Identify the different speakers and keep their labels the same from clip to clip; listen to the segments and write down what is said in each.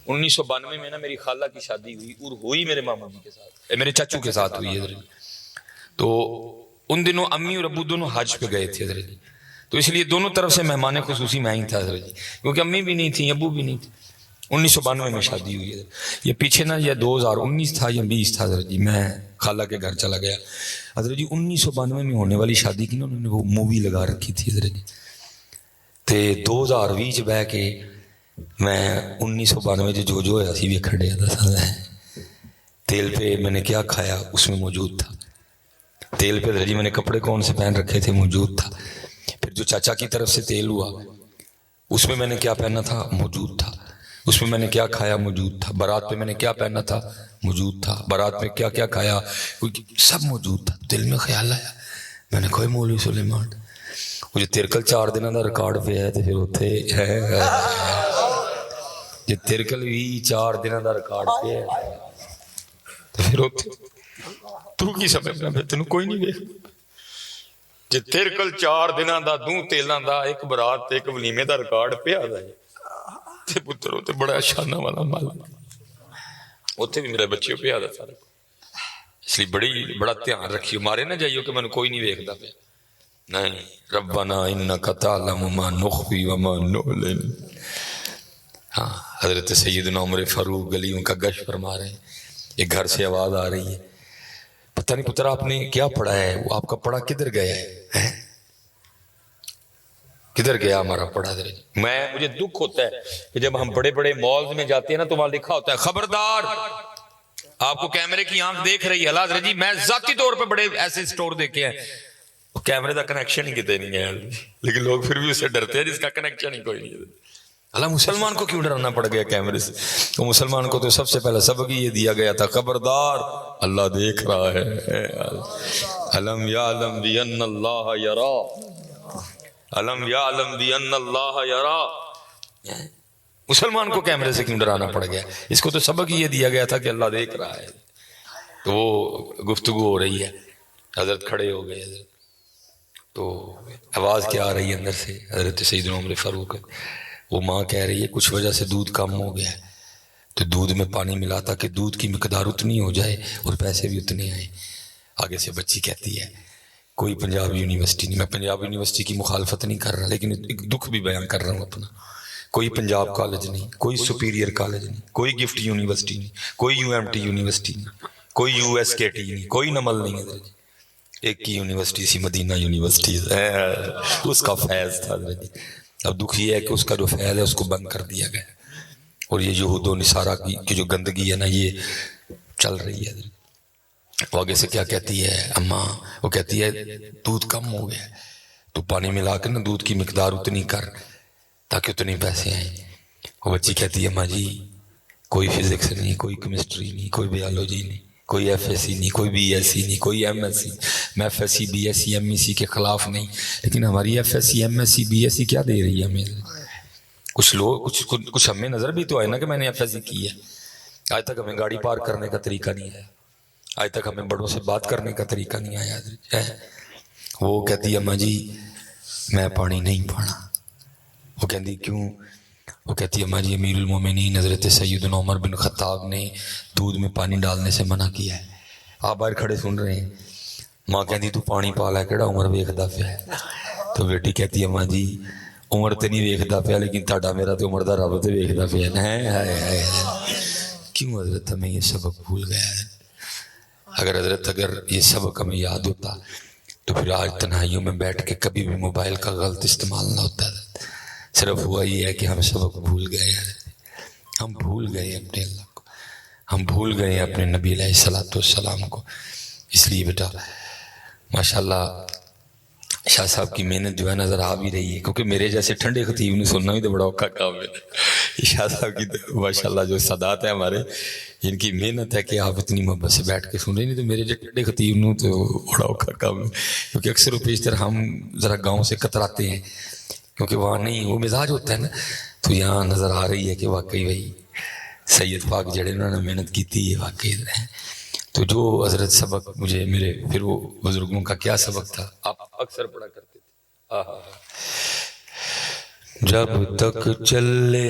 Speaker 1: 1992 میں نا میری خالہ کی شادی ہوئی، اور ہوئی میرے ماموں جی کے ساتھ، میرے چچو کے ساتھ ہوئی حضرت۔ تو ان دنوں امی اور ابو دونوں حج پہ گئے تھے حضرت، تو اس لیے دونوں طرف سے مہمان خصوصی میں ہی تھا حضرت، کیونکہ امی بھی نہیں تھیں ابو بھی نہیں تھے۔ 1992 میں شادی ہوئی ہے، یہ پیچھے نا یہ 2019 تھا یا 20 تھا حضرت جی، میں خالہ کے گھر چلا گیا حضرت جی۔ 1992 میں ہونے والی شادی کی نا انہوں نے وہ مووی لگا رکھی تھی حضرت جی، تے 2020 چ بہ کے میں 1992 جو ہوا سی ویکھن ڈیا تھا۔ تیل پہ میں نے کیا کھایا اس میں موجود تھا، تیل پہ حضرت جی میں نے کپڑے کون سے پہن رکھے تھے موجود تھا، پھر جو چاچا کی طرف سے تیل ہوا اس میں میں نے کیا پہنا تھا موجود تھا، اس میں میں نے کیا کھایا موجود تھا، بارات پہ میں نے کیا پہنا تھا موجود تھا، بارات میں کیا کیا کھایا سب موجود تھا۔ دل میں خیال آیا، میں نے کہا مولوی سلیمان وہ جو تیرکل 4 دنوں کا ریکارڈ پہ ہے تو پھر اتنے ہے جی، تیرکل بھی 4 دنوں کا ریکارڈ پہ ہے تو پھر تو کی سمجھنا میں تینوں کوئی نہیں دیکھ جی، تیرکل 4 دنوں کا دوں تیلاں دا ایک برات ایک ولیمے دا ریکارڈ پہ آ جائے تے پتر ہوتے بڑا شانہ والا مال اتنے بھی میرے بچے پہ آ سارا، اس لیے بڑا دھیان رکھیو، مارے نہ جائیو کہ میں کوئی نہیں ویکھدا پیا، نہیں ربنا انک تعلم ما نخفی وما نعلن۔ ہاں حضرت سیدنا عمر فاروق گلیوں کا گشت فرما رہے ہیں، ایک گھر سے آواز آ رہی ہے، پتہ نہیں پتر آپ نے کیا پڑھا ہے، وہ آپ کا پڑھا کدھر گیا ہے، کدھر گیا ہمارا پڑھا در؟ مجھے دکھ ہوتا ہے کہ جب ہم بڑے بڑے مالز میں جاتے ہیں نا تو وہاں لکھا ہوتا ہے خبردار آپ کو کیمرے کی آنکھ دیکھ رہی ہے۔ اللہ جی میں ذاتی طور پہ بڑے ایسے سٹور دیکھے ہیں کیمرے کا کنیکشن ہی کتے نہیں ہے، لیکن لوگ پھر بھی اس سے ڈرتے ہیں جس کا کنیکشن ہی کوئی نہیں ہے۔ اللہ مسلمان کو کیوں ڈرانا پڑ گیا کیمرے سے؟ تو مسلمان کو تو سب سے پہلا سبق یہ دیا گیا تھا خبردار اللہ دیکھ رہا ہے، الم یعلم بان اللہ یرا، الم یعلم بان اللہ یرا۔ مسلمان کو کیمرے سے کیوں ڈرانا پڑ گیا؟ اس کو تو سبق یہ دیا گیا تھا کہ اللہ دیکھ رہا ہے۔ تو وہ گفتگو ہو رہی ہے، حضرت کھڑے ہو گئے، حضرت تو آواز کیا آ رہی ہے اندر سے؟ حضرت سیدنا عمر فاروق، وہ ماں کہہ رہی ہے کچھ وجہ سے دودھ کم ہو گیا ہے تو دودھ میں پانی ملا تاکہ دودھ کی مقدار اتنی ہو جائے اور پیسے بھی اتنے آئیں۔ آگے سے بچی کہتی ہے کوئی پنجاب یونیورسٹی نہیں، میں پنجاب یونیورسٹی کی مخالفت نہیں کر رہا لیکن ایک دکھ بھی بیان کر رہا ہوں اپنا، کوئی پنجاب کالج نہیں، کوئی سپیریئر کالج نہیں، کوئی گفٹ یونیورسٹی نہیں، کوئی یو ایم ٹی یونیورسٹی نہیں، کوئی یو ایس کے ٹی نہیں، کوئی نمل نہیں ہے، ایک ہی یونیورسٹی سی مدینہ یونیورسٹی ہے، اس کا فیض تھا۔ اب دکھ یہ ہے کہ اس کا جو فیض ہے اس کو بند کر دیا گیا، اور یہ یہود و نصارہ کی جو گندگی ہے نا یہ چل رہی ہے۔ وہ آگے سے کیا کہتی ہے اماں؟ وہ کہتی ہے دودھ کم ہو گیا تو پانی ملا کے نا دودھ کی مقدار اتنی کر تاکہ اتنے پیسے آئیں۔ وہ بچی کہتی ہے اماں جی کوئی فزکس نہیں، کوئی کیمسٹری نہیں، کوئی بایولوجی نہیں، کوئی ایف ایس سی نہیں، کوئی بی ایس سی نہیں، کوئی ایم ایس سی۔ میں F S C B S C M S C کے خلاف نہیں، لیکن ہماری F S C M S C B S C کیا دے رہی ہے ہمیں؟ کچھ لوگ کچھ ہمیں نظر بھی تو آئے نا کہ میں نے ایف ایس سی کی ہے۔ آج تک ہمیں گاڑی پارک کرنے کا طریقہ نہیں ہے، آج تک ہمیں بڑوں سے بات کرنے کا طریقہ نہیں آیا ہے۔ وہ کہتی ہے اماں جی میں پانی نہیں پانا۔ وہ کہتی کیوں؟ وہ کہتی ہے اماں جی امیر المومنین حضرت سیدنا عمر بن خطاب نے دودھ میں پانی ڈالنے سے منع کیا ہے۔ آپ باہر کھڑے سن رہے ہیں، ماں کہتی تو پانی پالا ہے کیڑا عمر ویکھدا پیا ہے؟ تو بیٹی کہتی ہے اماں جی عمر تے نہیں ویکھدا پیا لیکن تہاڈا میرا تے عمر دا رب تے ویکھدا پیا ہے۔ کیوں حضرت ہمیں یہ سبق بھول گیا ہے؟ اگر یہ سبق ہمیں یاد ہوتا تو پھر آج تنہائیوں میں بیٹھ کے کبھی بھی موبائل کا غلط استعمال نہ ہوتا۔ صرف ہوا یہ ہے کہ ہم سبق بھول گئے ہیں، ہم بھول گئے اپنے اللہ کو، ہم بھول گئے اپنے نبی علیہ الصلوۃ والسلام کو۔ اس لیے بیٹا ماشاءاللہ شاہ صاحب کی محنت جو ہے نظر آ بھی رہی ہے، کیونکہ میرے جیسے ٹھنڈے خطیب نے سننا بھی تو بڑا اوکھا کام ہے۔ شاہ صاحب کی ماشاءاللہ جو سادات ہیں ہمارے، ان کی محنت ہے کہ آپ اتنی محبت سے بیٹھ کے سن رہے، نہیں تو میرے جیسے ٹھنڈے خطیب نوں تو بڑا اوکھا کام ہے، کیونکہ اکثر و بیشتر ہم ذرا گاؤں سے کتراتے ہیں، کیونکہ وہاں نہیں وہ مزاج ہوتا ہے نا، تو یہاں نظر آ رہی ہے کہ واقعی بھائی سید پاک جڑے انہوں نے محنت کی تھی یہ واقعی ہے۔ تو جو حضرت سبق مجھے میرے پھر وہ بزرگوں کا کیا سبق تھا آپ اکثر پڑھا کرتے تھے، جب تک چلے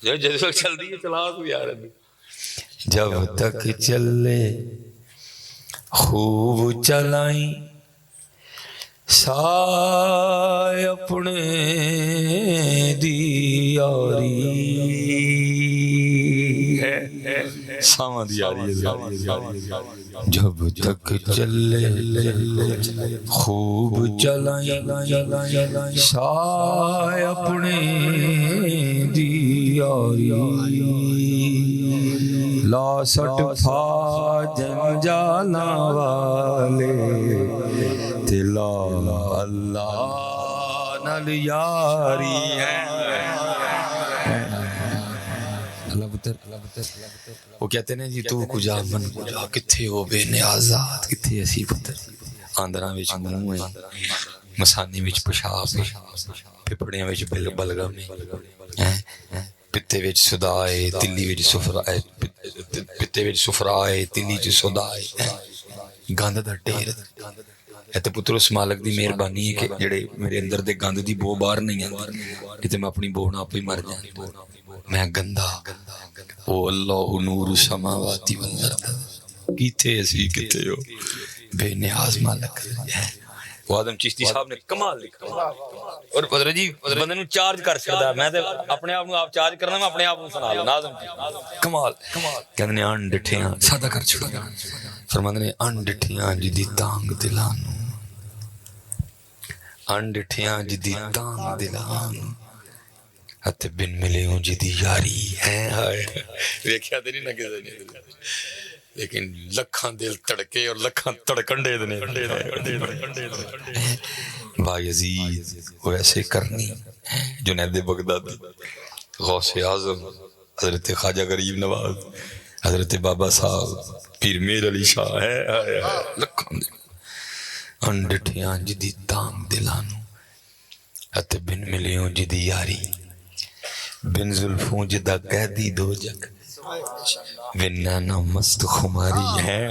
Speaker 1: جیسے وقت چل رہی ہے چلا تو یار جب تک چلے خوب چلائیں سائے اپنے دی یاری سامان دی یاری جب تک چلے خوب چلائیں سائے اپنے دی یاری لا سٹ پھا جنجالا والے تلا اللہ نال یاری ہے وہ کہتے ہیں جی تو کجا من کجا کتھے ہو بے نیازات کتھے اسی پتر آندراں وچ منہ ہے مسانی وچ پیشاب ہے پھپڑیاں وچ بلغم ہے پتے وچ صدا ہے تلی وچ صفرا ہے پتے وچ صفرا ہے تلی وچ صدا ہے گند دا ڈھیر ہے تے پتر اس مالک دی مہربانی ہے کہ جڑے میرے اندر دے گند دی بو باہر نہیں آندی کہ میں اپنی بو نہ آپ ہی مر جاں میں گندا او اللہ نور السماوات والارض کیتے اسی کتے ہو بے نیاز مالک ہے وہ آدم چشتی صاحب نے کمال لکھا اور پتر جی بندے نو چارج کر سکدا میں تے اپنے آپ نو آپ چارج کرنا میں اپنے آپ نو سنا لوں ناظم کمال کہندے نے ان ڈٹھیاں سادہ کر چھڑا فرماندے نے ان ڈٹھیاں جدی تانگ دلان ان ڈٹھیاں جدی تانگ دلان اتے بن ملے ہوں جدی یاری ہے ویکھیا تے نہیں نہ کسے نے لیکن لکھاں دل تڑکے اور لکھاں تڑکنڈے دنے بایزید وہ ایسے کرنی جنید بغدادی غوث اعظم حضرت خواجہ غریب نواز حضرت بابا صاحب پیر میر علی شاہ ہے لکھاں دل انڈٹھیاں جدی تانگ دلانو اتے بن ملے ہوں جدی یاری بن زلفوں جدا قیدی دو جگ بن نانا مست خماری ہے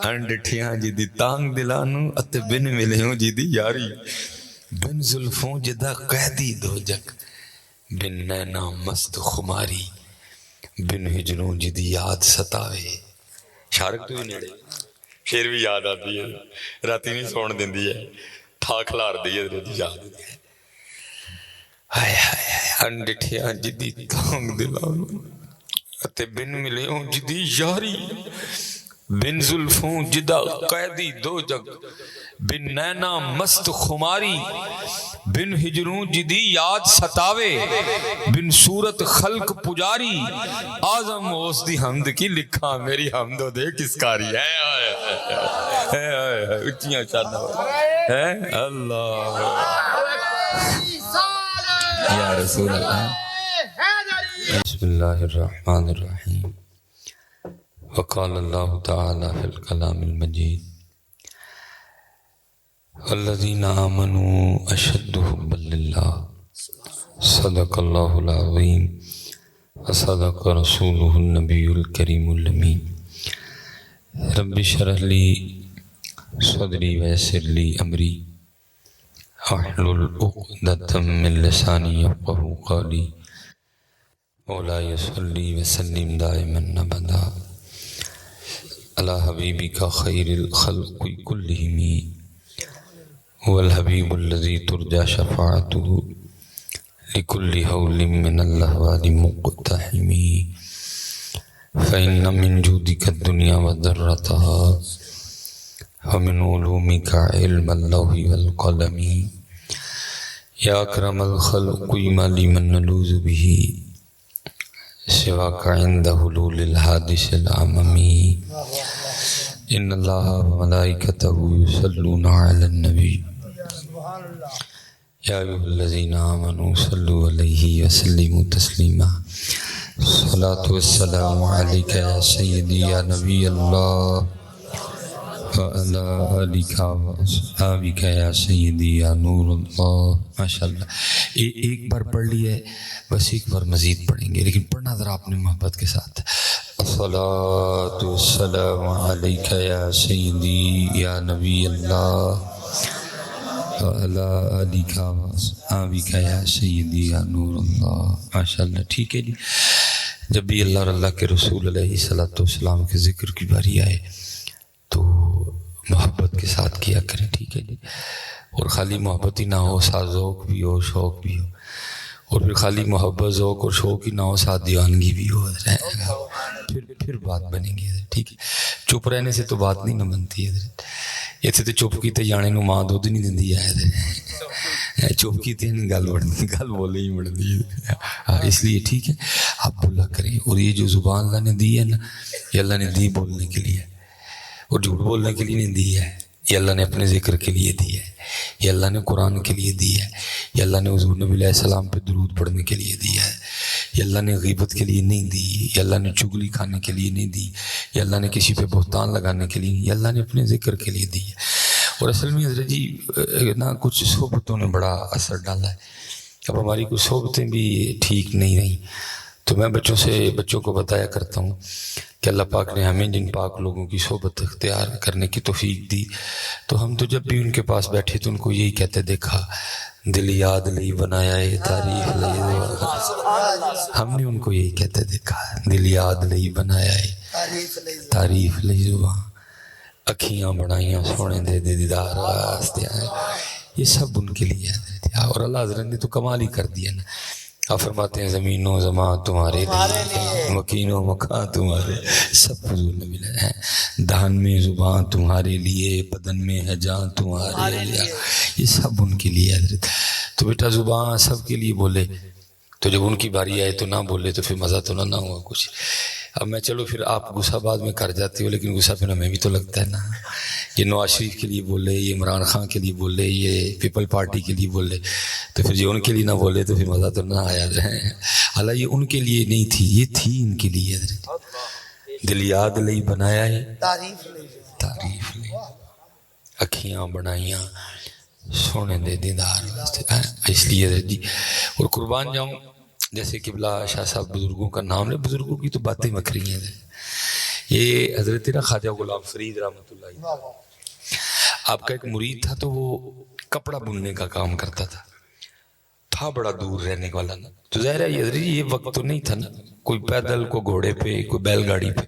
Speaker 1: انڈٹھیاں جدی تانگ دلانو اتے بن ملے ہوں جدی یاری بن زلفوں جدا قیدی دو جگ بن نانا مست خماری بن ہجروں جدی یاد ستاوے شارک تو ہی نیڑے پھر بھی یاد آتی ہے راتی نہیں سون دیندی ہے تھاک لار دی ہے یاد ہائے ہائے انڈٹھیاں جدی تانگ دلانو اتے بن ملے ہوں جدی یاری بن زلفوں جدا قیدی دو جگ بن نینا مست خماری بن ہجروں جدی یاد ستاوے بن صورت خلق پجاری آزم اس دی حمد کی لکھا میری حمد و دے کس کاری ہے اچھیاں شادہ ہے اللہ یا رسول اللہ بسم اللہ الرحمن الرحیم وقال اللہ تعالی فی الکلام المجید والذین آمنوا اشد حبا للہ صدق اللہ العظیم وصدق رسولہ النبی الکریم الامین رب اشرح لی صدری ویسر لی امری احلل عقدۃ من لسانی یفقهوا قولی مولاي صلی وسلم دائما ابدا علی حبیبک خیر الخلق کلہم هو الحبیب الذی ترجى شفاعته لكل حول من الاحوال مقتحم فإن من جودك الدنيا وذرتها ومن علومك علم اللوح والقلم یا اکرم الخلق ما لمن نلوذ به سواك عند حلول الحادث العممی ان اللہ وملائکته یصلون علی النبی یا ایھا الذین آمنوا صلوا علیہ وسلموا تسلیما الصلاۃ والسلام علیک یا سیدی یا نبی اللہ وعلی آلک واصحابک یا سیدی یا نور اللہ ماشاءاللہ ایک بار پڑھ لی ہے بس ایک بار مزید پڑھیں گے لیکن پڑھنا ذرا اپنی محبت کے ساتھ الصلاۃ والسلام علیک یا سیدی یا نبی اللہ
Speaker 2: وعلی آلک وأصحابک یا سیدی یا نور اللہ. ماشاءاللہ. ٹھیک ہے جی. جب بھی اللہ اور اللہ کے رسول علیہ الصلوۃ والسلام کے ذکر کی باری آئے تو محبت کے ساتھ کیا کریں. ٹھیک ہے جی. اور خالی محبت ہی نہ ہو، ساتھ ذوق بھی ہو، شوق بھی ہو. اور پھر خالی محبت ذوق اور شوق ہی نہ ہو، ساتھ دیوانگی بھی ہو. پھر بات بنے گی. ٹھیک ہے. چپ رہنے سے تو بات نہیں نہ بنتی ہے. اتنے تو چپ کی تے جانے نو ماں دودھ نہیں دندی ہے. چپ کی تے گل بڑھتی، گل بولے ہی بڑھتی ہے. اس لیے ٹھیک ہے آپ بولا کریں. اور یہ جو زبان اللہ نے دی ہے نا، یہ اللہ نے دی بولنے کے لیے، اور جھوٹ بولنے کے لیے نہیں دی ہے. یہ اللہ نے اپنے ذکر کے لیے دی ہے. یہ اللہ نے قرآن کے لیے دی ہے. یہ اللہ نے حضور نبی علیہ السلام پہ درود پڑھنے کے لیے دی ہے. یہ اللہ نے غیبت کے لیے نہیں دی. یہ اللہ نے چگلی کھانے کے لیے نہیں دی. یہ اللہ نے کسی پہ بہتان لگانے کے لیے نہیں. یہ اللہ نے اپنے ذکر کے لیے دی ہے. اور اصل میں حضرت جی نا کچھ صحبتوں نے بڑا اثر ڈالا ہے. اب ہماری کچھ صحبتیں بھی ٹھیک نہیں رہیں. تو میں بچوں کو بتایا کرتا ہوں کہ اللہ پاک نے ہمیں جن پاک لوگوں کی صحبت اختیار کرنے کی توفیق دی، تو ہم تو جب بھی ان کے پاس بیٹھے تو ان کو یہی کہتے دیکھا، دل یاد لئی بنایا ہے تعریف لئی. ہم نے ان کو یہی کہتے دیکھا، دل یاد لئی بنایا ہے تعریف لئی زباں، اکھیاں بنائیاں سونے دے دیدار واسطے. یہ سب ان کے لیے ہے. اور اللہ حضرت نے تو کمال ہی کر دیا نا. آپ فرماتے ہیں زمین و زمان تمہارے لیے، مکین و مکان تمہارے، سب حضور نے ملا ہے. دہن میں زبان تمہارے لیے، بدن میں ہے جان تمہارے لیے. یہ سب ان کے لیے حضرت. تو بیٹا زبان سب کے لیے بولے، تو جب ان کی باری آئے تو نہ بولے تو پھر مزہ تو نہ ہوا کچھ. اب میں چلو پھر آپ غصہ بعد میں کر جاتے ہو، لیکن غصہ پھر ہمیں بھی تو لگتا ہے نا. یہ نواز شریف کے لیے بولے، یہ عمران خان کے لیے بولے، یہ پیپل پارٹی کے لیے بولے، تو پھر جو ان کے لیے نہ بولے تو پھر مزہ تو نہ آیا. حالانکہ یہ ان کے لیے نہیں تھی، یہ تھی ان کے لیے. دل یاد لئی بنایا ہے تعریف لئی، اکھیاں بنائیاں سونے دے دیدار واسطے. اس لیے جی. اور قربان جاؤں جیسے قبلہ شاہ صاحب بزرگوں کا نام لے، بزرگوں کی تو باتیں مکری ہیں. یہ حضرت خواجہ غلام فرید رحمۃ اللہ، آپ کا ایک مرید تھا تو وہ کپڑا بننے کا کام کرتا تھا بڑا دور رہنے والا نا. تو ظاہر ہے یہ وقت تو نہیں تھا نا، کوئی پیدل، کوئی گھوڑے پہ، کوئی بیل گاڑی پہ.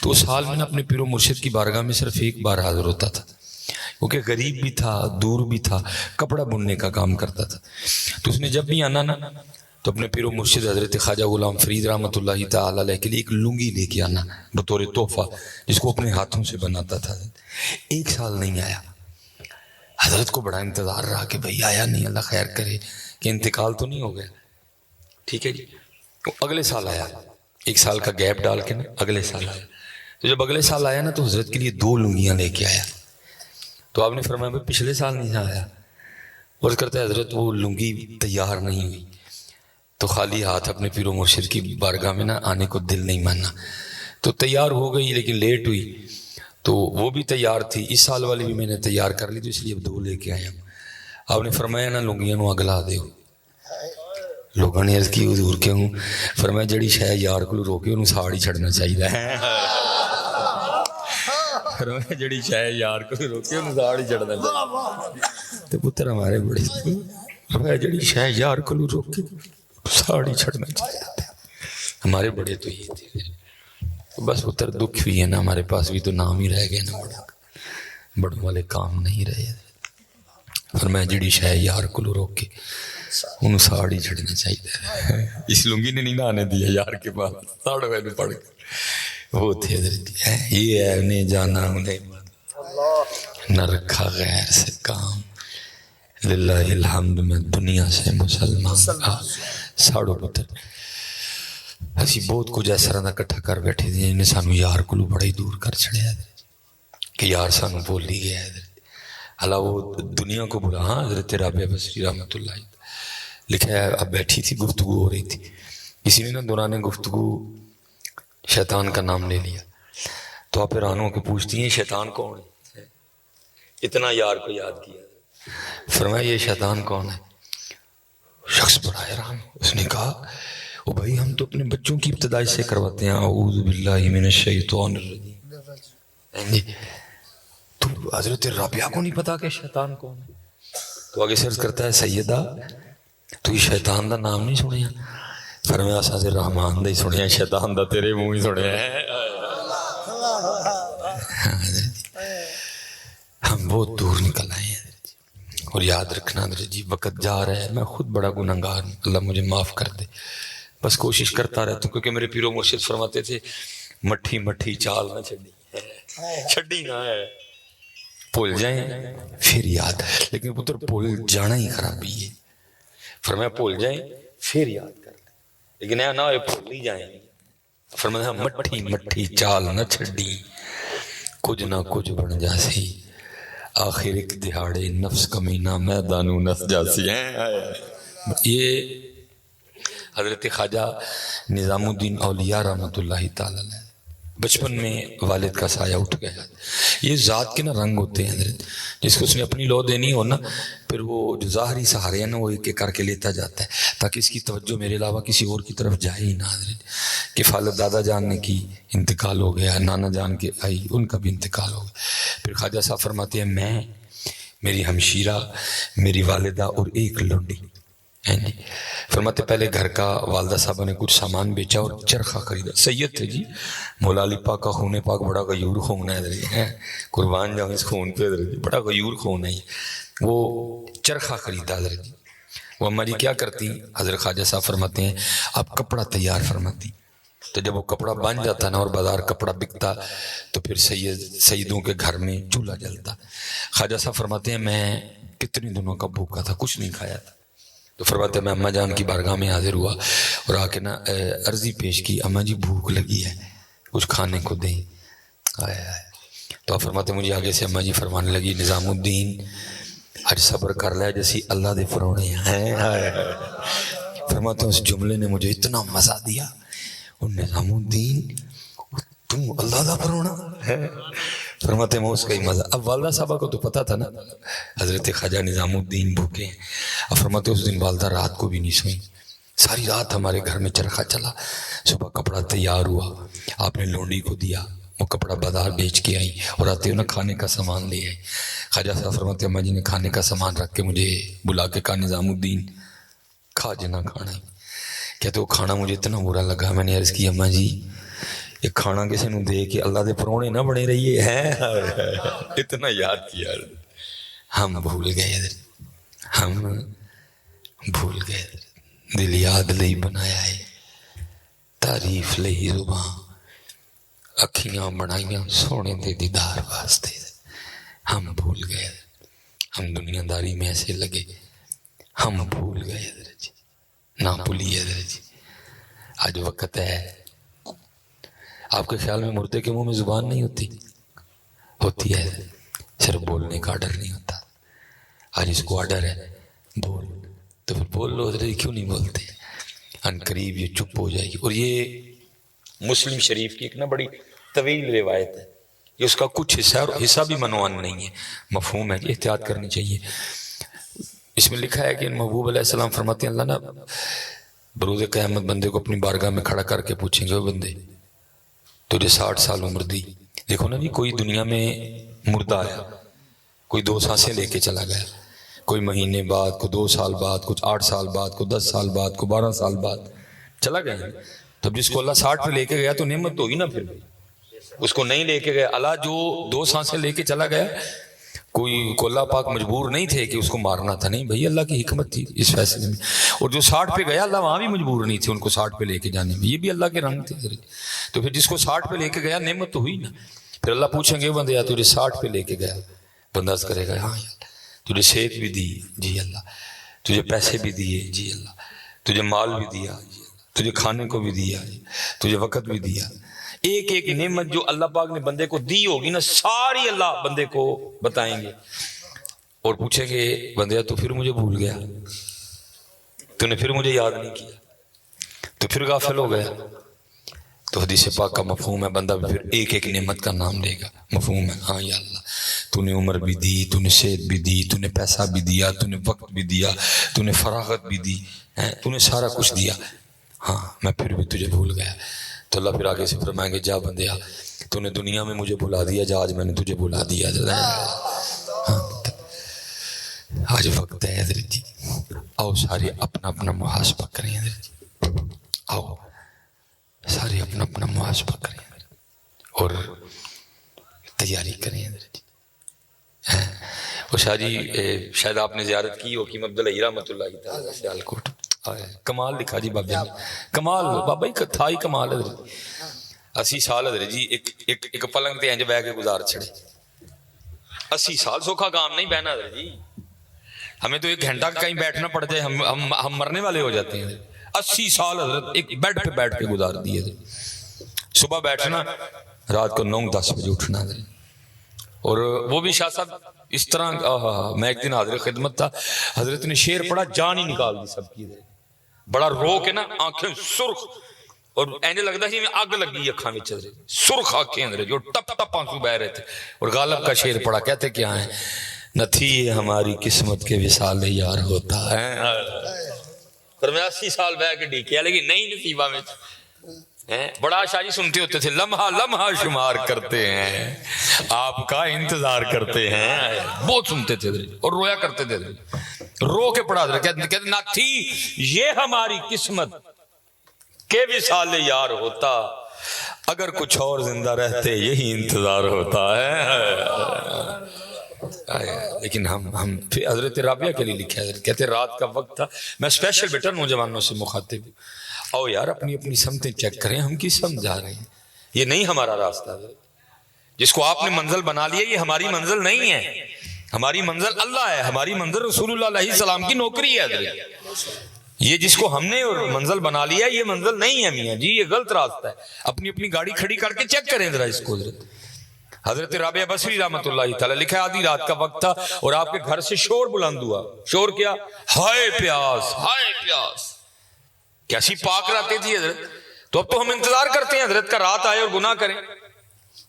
Speaker 2: تو وہ سال میں اپنے پیر و مرشد کی بارگاہ میں صرف ایک بار حاضر ہوتا تھا، کیونکہ غریب بھی تھا، دور بھی تھا، کپڑا بننے کا کام کرتا تھا. تو اس نے جب بھی آنا نا تو اپنے پیر و مرشد حضرت خواجہ غلام فرید رحمۃ اللہ تعالی علیہ کے لیے ایک لنگی لے کے آنا بطور تحفہ، جس کو اپنے ہاتھوں سے بناتا تھا. ایک سال نہیں آیا. حضرت کو بڑا انتظار رہا کہ بھئی آیا نہیں، اللہ خیر کرے کہ انتقال تو نہیں ہو گیا. ٹھیک ہے جی. اگلے سال آیا، ایک سال کا گیپ ڈال کے نا اگلے سال آیا. تو جب اگلے سال آیا نا تو حضرت کے لیے 2 لنگیاں لے کے آیا. تو آپ نے فرمایا بھائی پچھلے سال نہیں آیا. اور کرتا ہے حضرت وہ لنگی تیار نہیں ہوئی، تو خالی ہاتھ اپنے پیر و مرشد کی بارگاہ میں نا آنے کو دل نہیں ماننا. تو تیار ہو گئی لیکن لیٹ ہوئی، تو وہ بھی تیار تھی. اس سال والی بھی میں نے تیار کر لی، تو اس لیے اب 2 لے کے آیا ہوں. آپ نے فرمایا نا لنگیاں نو اگلا دیو. لوگوں نے عرض کی حضور کیوں؟ فرمایا جڑی شے یار کو روکے انہوں ساڑ ہی چھڑنا چاہیے. فرمایا جڑی شے یار کو روکے انہوں ساڑ ہی چھڑنا چاہیے. تو پتر ہمارے بڑے فرمایا جڑی شے یار کو روکے ساڑی چھڑنا چاہیے. ہمارے بڑے تو یہ تھے. بس پتر دکھ بھی ہے نا، ہمارے پاس بھی تو نام ہی رہ گئے نا، بڑوں والے کام نہیں رہے. فرمایا جڑی شے یار کو روکے انہوں ساڑی چھڑنا چاہیے. اس لنگی نے نہیں آنے دیا یار کے پاس، ساڑھ میں پڑھ کے وہ تھے. یہ ہے انہیں جانا انہیں نہ رکھا غیر سے کام، للہ الحمد میں دنیا سے مسلمان. ساڑھو پتر اسی بہت کچھ اس طرح کٹھا کر بیٹھے تھے جنہیں سانو یار کو بڑا ہی دور کر چھڑیا کہ یار سانو بول ہی گیا. اللہ وہ دنیا کو بلا. ہاں حضرت رابعہ بصری رحمۃ اللہ لکھا ہے، اب بیٹھی تھی گفتگو ہو رہی تھی، کسی نے نا دوران گفتگو شیطان کا نام لے لیا. تو آپ حیران ہو کے پوچھتی ہیں شیطان کون ہے؟ اتنا یار کو یاد کیا. فرمایا یہ شیطان کون ہے؟ شخص بڑا حیران. اس نے کہا او بھائی ہم تو اپنے بچوں کی ابتدائی سے کرواتے ہیں اعوذ باللہ من الشیطان الرجیم. تو حضرت رابعہ کو نہیں پتا کہ شیطان کون ہے؟
Speaker 1: تو آگے سے عرض کرتا ہے سیدہ تو یہ شیطان دا نام نہیں سنیا؟ فرمایا اساں تے رحمان دا ہی سنیا، شیطان دا تیرے منہ ہی سنیا ہے۔ ہم بہت دور نکل آئے ہیں اور یاد رکھنا جی وقت جا رہا ہے، میں خود بڑا گنہگار ہوں، اللہ مجھے معاف کر دے، بس کوشش کرتا رہتا ہوں، کیونکہ میرے پیر و مرشد فرماتے تھے مٹھی مٹھی چال نہ چھڈی نہ ہے، بھول جائیں پھر یاد، لیکن پتر بھول جانا ہی خرابی ہے، فرمایا بھول جائیں پھر یاد کر لیں، لیکن ایسا نہ ہوئے بھول ہی جائیں، فرمایا مٹھی مٹھی چال نہ چھڈی کچھ نہ کچھ بن جاسی، آخر ایک دہاڑے نفس کمینہ میدانوں نس جاسی ہیں۔ یہ حضرت خواجہ نظام الدین اولیاء رحمۃ اللہ تعالی علیہ، بچپن میں والد کا سایہ اٹھ گیا۔ یہ ذات کے نا رنگ ہوتے ہیں حضرت، جس کو اس نے اپنی لو دینی ہو نا، پھر وہ جو ظاہری سہارے ہیں نا وہ ایک ایک کر کے لیتا جاتا ہے تاکہ اس کی توجہ میرے علاوہ کسی اور کی طرف جائے ہی نہ حضرت۔ کفالت دادا جان نے کی، انتقال ہو گیا، نانا جان کے آئی، ان کا بھی انتقال ہو گیا۔ پھر خواجہ صاحب فرماتے ہیں میں، میری ہمشیرہ، میری والدہ اور ایک لونڈی، فرماتے پہلے گھر کا والدہ صاحبہ نے کچھ سامان بیچا اور چرخہ خریدا، سید تھے جی، مولا علی پاک کا خون پاک بڑا غیور خون ہے، قربان جاؤں اس خون پہ، بڑا غیور خون ہے، وہ چرخہ خریدا حضرت۔ وہ اما جی کیا کرتی، حضرت خواجہ صاحب فرماتے ہیں اب کپڑا تیار فرماتی، تو جب وہ کپڑا بن جاتا نا اور بازار کپڑا بکتا تو پھر سیدوں کے گھر میں چولہا جلتا۔ خواجہ صاحب فرماتے ہیں میں کتنے دنوں کا بھوکا تھا، کچھ نہیں کھایا تھا، تو فرماتے ہیں میں اماں جان کی بارگاہ میں حاضر ہوا اور آ کے نا عرضی پیش کی، اماں جی بھوک لگی ہے، کچھ کھانے کو دیں۔ تو آپ فرماتے مجھے آگے سے اماں جی فرمانے لگی نظام الدین آج صبر کر لے جیسی اللہ دے فرونے ہیں۔ فرماتے اس جملے نے مجھے اتنا مزہ دیا، نظام الدین تم اللہ دا پرونا ہے، فرماتے ہیں اس کا ہی مزہ۔ اب والدہ صاحبہ کو تو پتا تھا نا حضرت خواجہ نظام الدین بھوکے ہیں، اب فرماتے اس دن والدہ رات کو بھی نہیں سوئی، ساری رات ہمارے گھر میں چرخہ چلا، صبح کپڑا تیار ہوا، آپ نے لونڈی کو دیا، وہ کپڑا بازار بیچ کے آئی اور آتے ہوئے نا کھانے کا سامان لے آئی۔ خواجہ صاحب فرماتے اماں جی نے کھانے کا سامان رکھ کے مجھے بلا کے کہا نظام الدین کھا جنا کھانا ہی، کہتے وہ کھانا مجھے اتنا برا لگا، میں نے عرض کی اماں جی یہ کھانا کسی نے دے کے اللہ دے پرونے نہ بنے رہیے ہیں، اتنا یاد کیا، ہم بھول گئے، ہم بھول گئے، دل یاد لئی بنایا ہے، تعریف لئی زباں، اکھیاں بنائیاں سونے دے دیدار واسطے، ہم بھول گئے، ہم دنیا داری میں ایسے لگے، ہم بھول گئے جی، نہ بھولیے جی، آج وقت ہے۔ آپ کے خیال میں مردے کے منہ میں زبان نہیں ہوتی؟ ہوتی ہے، صرف بولنے کا آڈر نہیں ہوتا، آج اس کو آڈر ہے بول، تو پھر بول لو، کیوں نہیں بولتے؟ ان قریب یہ چپ ہو جائے گی۔ اور یہ مسلم شریف کی ایک نا بڑی طویل روایت ہے، یہ اس کا کچھ حصہ ہے اور حصہ بھی منوان نہیں ہے، مفہوم ہے، احتیاط کرنی چاہیے۔ اس میں لکھا ہے کہ محبوب علیہ السلام فرماتے ہیں اللہ نا بروز قیامت بندے کو اپنی بارگاہ میں کھڑا کر کے پوچھیں گے، وہ بندے تجھے 60 سال عمر دی، دیکھو نا جی کوئی دنیا میں مردہ آیا، کوئی 2 سانسیں لے کے چلا گیا، کوئی مہینے بعد، کوئی 2 سال بعد، کچھ 8 سال بعد، کوئی 10 سال بعد، کوئی 12 سال بعد چلا گیا۔ تب جس کو اللہ 60 پہ لے کے گیا تو نعمت تو ہوئی نا، پھر اس کو نہیں لے کے گیا اللہ، جو 2 سانسیں لے کے چلا گیا، کوئی کو اللہ پاک مجبور نہیں تھے کہ اس کو مارنا تھا، نہیں بھائی اللہ کی حکمت تھی اس فیصلے میں، اور جو 60 پہ گیا اللہ وہاں بھی مجبور نہیں تھے ان کو 60 پہ لے کے جانے میں، یہ بھی اللہ کے رنگ تھے۔ تو پھر جس کو 60 پہ لے کے گیا نعمت تو ہوئی نا، پھر اللہ پوچھیں گے بندے یا تجھے 60 پہ لے کے گیا، بندہ کرے گا ہاں اللہ، تجھے صحت بھی دی جی اللہ، تجھے پیسے بھی دیے جی اللہ، تجھے مال بھی دیا جی اللہ، تجھے کھانے کو بھی دیا، تجھے وقت بھی دیا، ایک ایک نعمت جو اللہ پاک نے بندے کو دی ہوگی نا ساری اللہ بندے کو بتائیں گے اور پوچھیں گے بندے تو پھر مجھے بھول گیا، تو نے پھر مجھے یاد نہیں کیا، تو پھر غافل ہو گیا۔ تو حدیث پاک کا مفہوم ہے بندہ پھر ایک ایک نعمت کا نام لے گا، مفہوم ہے ہاں یا اللہ تو نے عمر بھی دی، تو نے صحت بھی دی، تو نے پیسہ بھی دیا، تو نے وقت بھی دیا، تو نے فراغت بھی دی، تو نے سارا کچھ دیا، ہاں میں پھر بھی تجھے بھول گیا۔ تو اللہ پھر آگے سے فرمائیں گے جا بندیا تو نے دنیا میں مجھے بھلا دیا، جا آج میں نے تجھے بھلا دیا۔
Speaker 2: آج وقت ہے حضرت جی، آؤ سارے اپنا اپنا محاسبہ کریں حضرت جی، آؤ سارے اپنا اپنا محاسبہ کریں اور تیاری کریں حضرت جی۔ وہ شاہ جی شاید آپ نے زیارت کی ہو حکیم عبداللہ رحمۃ اللہ تعالیٰ سیالکوٹ، کمال لکھا جی بابے نے، کمال بابا ہی تھا ہی کمال حضرت جی۔ 80 سال حضرت جی ایک پلنگ تے انج بہ کے گزار چھڑے، 80 سال سوکھا کام نہیں بہنا حضرت جی، ہمیں تو 1 گھنٹہ کہیں بیٹھنا پڑ جائے ہم مرنے والے ہو جاتے ہیں۔ 80 سال حضرت ایک بیڈ پہ بیٹھ کے گزار دیے حضرت، صبح بیٹھنا رات کو 9-10 بجے اٹھنا حضرت، اور وہ بھی شاہ صاحب اس طرح، میں ایک دن حاضر خدمت تھا، حضرت نے شعر پڑھا جان ہی نکال دی سب کی، بڑا رو کے نا آنکھیں سرخ، اور اینے لگتا ہے میں آگ لگی اکھاں وچ حضرت، سرخ آنکھیں حضرت جو ٹپ ٹپ آنسو بہ رہے تھے، اور غالب کا شعر پڑھا، کہتے کیا ہیں، نہ تھی یہ ہماری قسمت کے وصال یار ہوتا ہے، پر میں 80 سال بہ کے ڈیکیا لیکن نہیں نصیبہ میں، بڑا شاہ جی سنتے ہوتے تھے، لمحہ لمحہ شمار کرتے ہیں آپ کا انتظار کرتے ہیں، بہت سنتے تھے اور رویا کرتے تھے، رو کے پڑھا تھا، کہتے نہ تھی یہ ہماری قسمت کہ وصال یار ہوتا، اگر کچھ اور زندہ رہتے یہی انتظار ہوتا ہے۔ لیکن ہم پھر حضرت رابعہ کے لیے لکھا ہے، کہتے رات کا وقت تھا، میں اسپیشل بیٹا نوجوانوں سے مخاطب ہوں، آؤ یار اپنی اپنی سمتیں چیک کریں، ہم کس سمت جا رہے ہیں، یہ نہیں ہمارا راستہ ہے، جس کو آپ نے منزل بنا لیا یہ ہماری منزل نہیں ہے، ہماری منزل اللہ ہے، ہماری منزل رسول اللہ علیہ السلام کی نوکری ہے حضرت، یہ جس کو ہم نے منزل بنا لیا یہ منزل نہیں ہے میاں جی، یہ غلط راستہ ہے، اپنی اپنی گاڑی کھڑی کر کے چیک کریں ذرا اس کو حضرت۔ حضرت رابعہ بصری رحمۃ اللہ تعالی لکھا ہے آدھی رات کا وقت تھا اور آپ کے گھر سے شور بلند ہوا، شور کیا، ہائے پیاس ہائے پیاس، کیسی پاک راتیں تھی حضرت، تو اب تو ہم انتظار کرتے ہیں حضرت کا رات آئے اور گناہ کریں،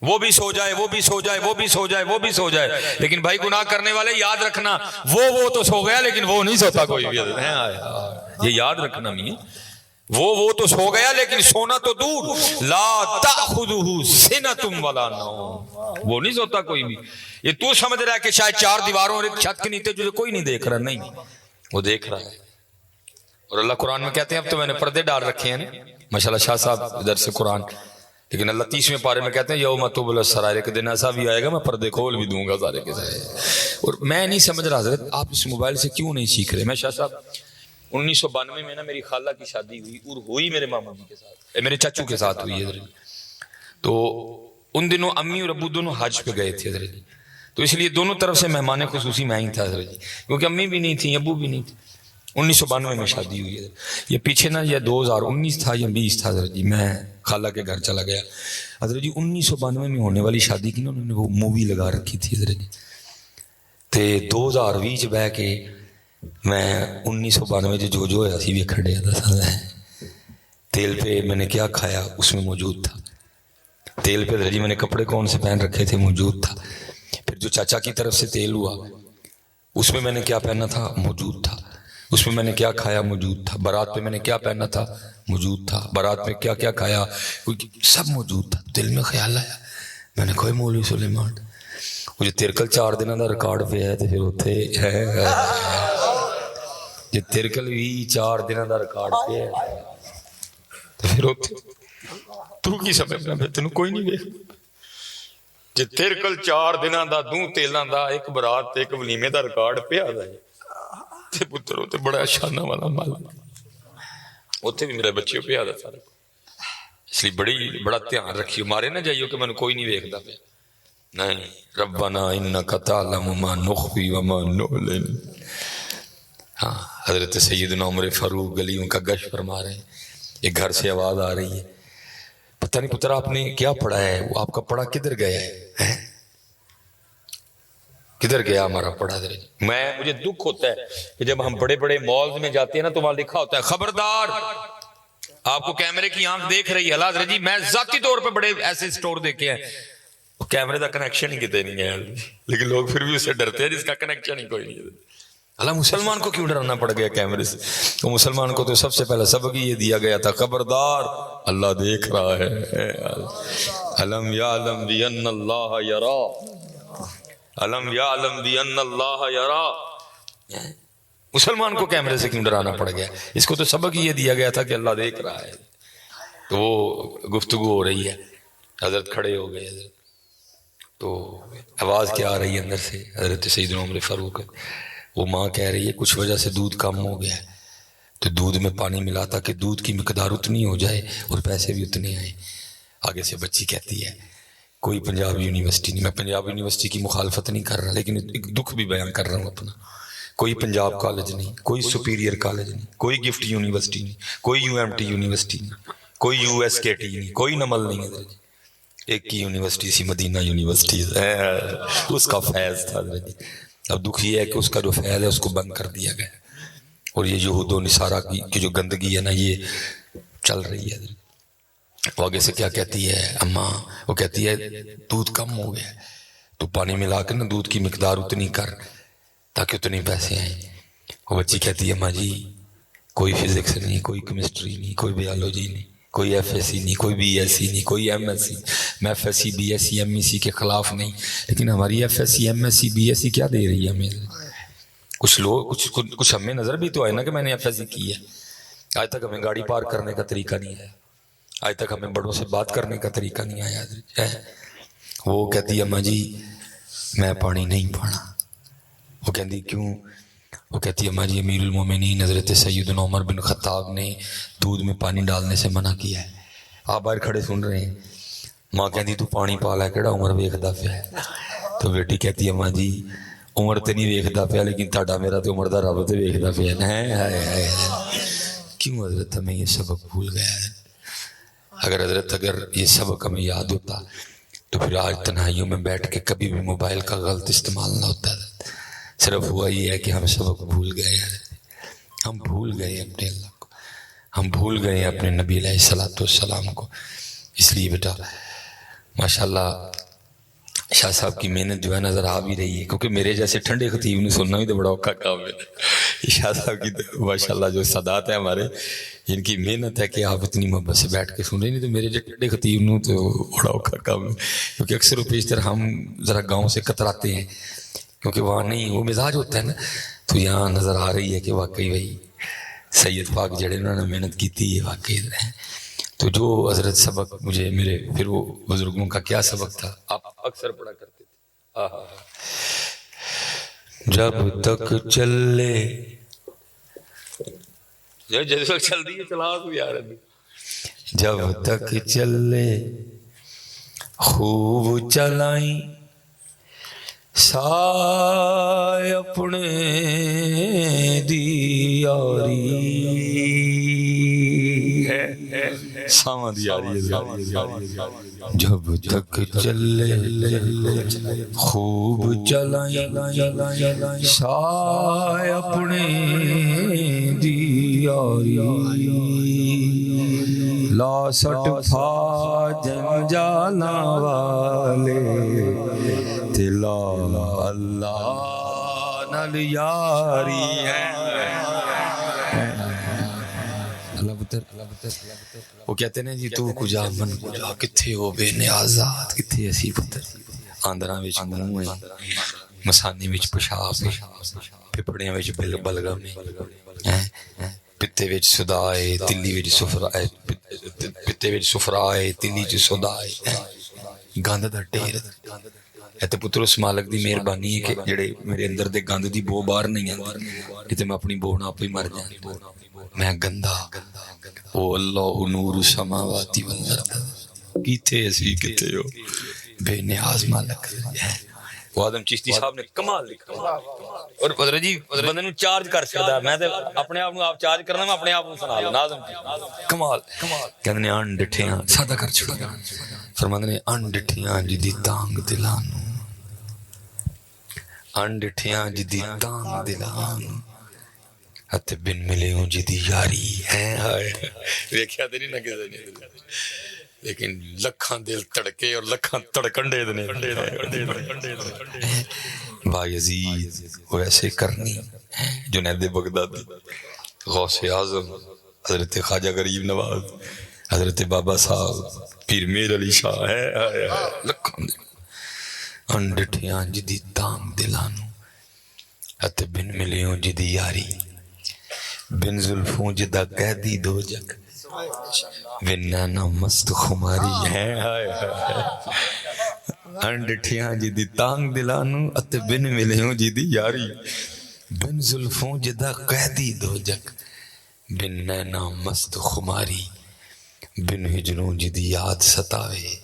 Speaker 2: وہ بھی سو جائے وہ بھی سو جائے وہ بھی سو جائے وہ بھی سو جائے، لیکن بھائی گناہ کرنے والے یاد رکھنا وہ تو سو گیا لیکن وہ نہیں سوتا کوئی بھی حضرت، یہ یاد رکھنا نہیں، وہ تو سو گیا لیکن سونا تو دور، لا تأخذہ سنۃ ولا نوم، وہ نہیں سوتا کوئی بھی، یہ تو سمجھ رہا ہے کہ شاید 4 دیواروں اور ایک چھت کے نیچے تجھے کوئی نہیں دیکھ رہا، نہیں وہ دیکھ رہا ہے، اور اللہ قرآن میں کہتے ہیں اب تو میں نے پردے ڈال رکھے ہیں ماشاءاللہ شاہ صاحب درس قرآن، لیکن اللہ 30ویں پارے میں کہتے ہیں یوم تبلی السرائر، ایک دن ایسا بھی آئے گا میں پردے کھول بھی دوں گا سارے کے سارے، اور میں نہیں سمجھ رہا حضرت آپ اس موبائل سے کیوں نہیں سیکھ رہے، میں شاہ صاحب 1992 میں نا میری خالہ کی شادی ہوئی اور ہوئی میرے ماما جی کے ساتھ، میرے چچو کے ساتھ ہوئی حضرت، تو ان دنوں امی اور ابو دونوں حج پہ گئے تھے حضرت، تو اس لیے دونوں طرف سے مہمان خصوصی میں ہی تھا حضرت، کیونکہ امی بھی نہیں تھیں ابو بھی نہیں تھے، 1992 میں شادی ہوئی ہے، یہ پیچھے نا یہ 2019 تھا یا 20 تھا حضرت جی، میں خالہ کے گھر چلا گیا حضرت جی، 1992 میں ہونے والی شادی کی نا انہوں نے وہ مووی لگا رکھی تھی حضرت جی، تے 2020 چ بہ کے میں 1992 جو ہوا سی بھی کھڑے تھا، تیل پہ میں نے کیا کھایا اس میں موجود تھا، تیل پہ جی میں نے کپڑے کون سے پہن رکھے تھے موجود تھا، پھر جو چاچا کی طرف سے تیل ہوا اس میں نے کیا پہنا تھا موجود تھا، اس میں نے کیا کھایا موجود تھا، بارات پہ میں نے کیا پہنا تھا موجود تھا، بارات میں کیا کیا کھایا سب موجود تھا، دل میں خیال آیا میں نے کوئی مولوی سلیمان مجھے تیرکل 4 دنوں کا ریکارڈ پہ ہے تو پھر اتنے ہے جی، تیرکل بھی 4 دنوں کا ریکارڈ پہ ہے تو پھر تو کی سمجھنا پہ تینوں کوئی نہیں دیکھ جی، تیرکل 4 دنوں کا 2 تیلاں دا ایک برات ایک ولیمے دا ریکارڈ پہ آ جائے تے پتر ہوتے بڑا شانہ والا مال اتنے بھی میرے بچے پہ آدھا سارا، اس لیے بڑا دھیان رکھیو، مارے نہ جائیو کہ میں نے کوئی نہیں دیکھتا پہ، نہیں، ربنا انک تعلم ما نخفی وما نعلن، ہاں حضرت سیدنا عمر فاروق گلیوں کا گشت فرما رہے ہیں، ایک گھر سے آواز آ رہی ہے، پتہ نہیں پتر آپ نے کیا پڑھا ہے، وہ آپ کا پڑھا کدھر گیا ہے، کدھر گیا ہمارا پڑھا در، مجھے دکھ ہوتا ہے کہ جب ہم بڑے بڑے مالز میں جاتے ہیں نا تو وہاں لکھا ہوتا ہے خبردار آپ کو کیمرے کی آنکھ دیکھ رہی ہے، حضرت جی میں ذاتی طور پہ بڑے ایسے سٹور دیکھے ہیں کیمرے کا کنیکشن ہی کتنے نہیں ہے، لیکن لوگ پھر بھی اسے ڈرتے ہیں جس کا کنیکشن ہی کوئی نہیں ہے، اللہ مسلمان کو کیوں ڈرانا پڑ گیا کیمرے سے، تو مسلمان کو تو سب سے پہلا سبق یہ دیا گیا تھا خبردار اللہ دیکھ رہا ہے، الم یعلم بان اللہ یرا، الم یعلم بان اللہ یرا،
Speaker 1: مسلمان کو کیمرے سے کیوں ڈرانا پڑ گیا؟ اس کو تو سبق یہ دیا گیا تھا کہ اللہ دیکھ رہا ہے. تو وہ گفتگو ہو رہی ہے، حضرت کھڑے ہو گئے. حضرت تو آواز کیا آ رہی ہے اندر سے؟ حضرت سیدنا عمر فاروق. وہ ماں کہہ رہی ہے کچھ وجہ سے دودھ کم ہو گیا ہے، تو دودھ میں پانی ملا تاکہ دودھ کی مقدار اتنی ہو جائے اور پیسے بھی اتنے آئیں. آگے سے بچی کہتی ہے کوئی پنجاب یونیورسٹی نہیں، میں پنجاب یونیورسٹی کی مخالفت نہیں کر رہا، لیکن ایک دکھ بھی بیان کر رہا ہوں اپنا. کوئی پنجاب کالج نہیں، کوئی سپیریئر کالج نہیں، کوئی گفٹ یونیورسٹی نہیں، کوئی یو ایم ٹی یونیورسٹی نہیں، کوئی یو ایس کے ٹی نہیں، کوئی نمل نہیں ہے. ایک کی یونیورسٹی سی مدینہ یونیورسٹی ہے، اس کا فیض تھا. اب دکھ یہ ہے کہ اس کا جو فیض ہے اس کو بند کر دیا گیا، اور یہ یہود و نصارہ کی جو گندگی ہے نا یہ چل رہی ہے. وہ آگے سے کیا کہتی ہے اماں؟ وہ کہتی ہے دودھ کم ہو گیا، تو پانی ملا کے نا دودھ کی مقدار اتنی کر تاکہ اتنے پیسے آئیں. وہ بچی کہتی ہے اماں جی کوئی فزکس نہیں، کوئی کیمسٹری نہیں، کوئی بایولوجی نہیں، کوئی ایف ایس سی نہیں، کوئی بی ایس سی نہیں، کوئی ایم ایس سی. میں F S C B S C M S C کے خلاف نہیں، لیکن ہماری F S C M S C B S C کیا دے رہی ہے ہمیں؟ کچھ لوگ کچھ ہمیں نظر بھی تو آئے نا کہ میں نے ایف ایس سی کی ہے. آج تک ہمیں گاڑی پارک کرنے کا طریقہ نہیں ہے، آج تک ہمیں بڑوں سے بات کرنے کا طریقہ نہیں آیا ہے. وہ کہتی ہے اماں جی میں پانی نہیں پانا. وہ کہتی کیوں؟ وہ کہتی ہے اماں جی امیر المومنین حضرت سیدنا عمر بن خطاب نے دودھ میں پانی ڈالنے سے منع کیا ہے. آپ باہر کھڑے سن رہے ہیں. ماں کہتی تو پانی پا لے کہڑا عمر ویکھدا پیا ہے. تو بیٹی کہتی ہے اماں جی عمر تے نہیں ویکھدا پیا لیکن تہاڈا میرا تے عمر دا رب تے ویکھدا پیا ہے. کیوں حضرت ہمیں یہ سبق بھول گیا ہے؟ اگر یہ سبق ہمیں یاد ہوتا تو پھر آج تنہائیوں میں بیٹھ کے کبھی بھی موبائل کا غلط استعمال نہ ہوتا. صرف ہوا یہ ہے کہ ہم سبق بھول گئے ہیں، ہم بھول گئے اپنے اللہ کو، ہم بھول گئے اپنے نبی علیہ الصلوۃ والسلام کو. اس لیے بیٹا ماشاءاللہ شاہ صاحب کی محنت جو ہے نظر آ بھی رہی ہے، کیونکہ میرے جیسے ٹھنڈے خطیب نے سننا بھی تو بڑا اوکھا کام ہے. شاہ صاحب کی ماشاءاللہ جو سادات ہے ہمارے، ان کی محنت ہے کہ آپ اتنی محبت سے بیٹھ کے سن رہے. نہیں تو میرے جو ٹھنڈے خطیب نوں تو بڑا اوکھا کام ہے، کیونکہ اکثر و بیشتر ہم ذرا گاؤں سے کتراتے ہیں، کیونکہ وہاں نہیں وہ مزاج ہوتا ہے نا. تو یہاں نظر آ رہی ہے کہ واقعی بھائی سید پاک جڑے انہوں نے محنت کی تھی یہ واقعی ہے. تو جو حضرت سبق مجھے میرے پھر وہ بزرگوں کا کیا سبق تھا آپ اکثر پڑھا کرتے تھے. جب تک چلے جیسے تک چل رہی ہے چلا تو یار جب تک چلے خوب چلائیں سائے اپنے دیاری سامد یاری جب تک چلے خوب چلائیں سائے اپنے دیاری لا سٹ پھا جنجالا والے تلا اللہ نال یاری ہے. وہ کہتے ہیں جی تو کجا من کجا کتھے ہو بے نیازات کتھے اسی پتر آندراں وچ منہ ہے مسانی وچ پیشاب ہے پھپڑیاں وچ بلغم ہے پتے وچ صدا ہے تلی وچ سفرا ہے پتے وچ سفرا ہے تلی وچ صدا ہے گند دا ڈھیر ہے. تے پتر اس مالک دی مہربانی ہے کہ جڑے میرے اندر دے گند دی بو باہر نہیں آندی کہ تے میں اپنی بو نال آپ ہی مر جاں. میں گندا او اللہ نور السماوات والارض کیتے اسی کتے ہو بے نیاز مالک ہے. وہ آدم چشتی صاحب نے کمال لکھا اور حضرت جی بندے نو چارج کر سکدا ہے. میں تے اپنے آپ نو آپ چارج کرنا میں اپنے آپ نو سنا لینا. آدم کمال کہندے نے ان ڈٹھیاں سادہ کر چھڑا فرماندے نے ان ڈٹھیاں جدی تانگ دلان ان ڈٹھیاں جدی تانگ دلان تے بن ملے ہوں جدی یاری ہے. ویکھیا تے نہیں نہ کسے نے لیکن لکھاں دل تڑکے اور لکھاں تڑکنڈے دنے بایزید ویسے کرنی جنید بغدادی غوث اعظم حضرت خواجہ غریب نواز حضرت بابا صاحب پیر میر علی شاہ ہے لکھاں دل انڈٹھیاں جدی تانگ دلانو
Speaker 2: اتے بن ملیوں جدی یاری بن زلفوں جدا قیدی دو جگ بن نینا مست خماری ہے انڈٹھیاں جدی تانگ دلانو اتے بن ملیوں جدی یاری بن زلفوں جدا قیدی دو جگ بن نینا مست خماری بن ہجروں جدی یاد ستاوے.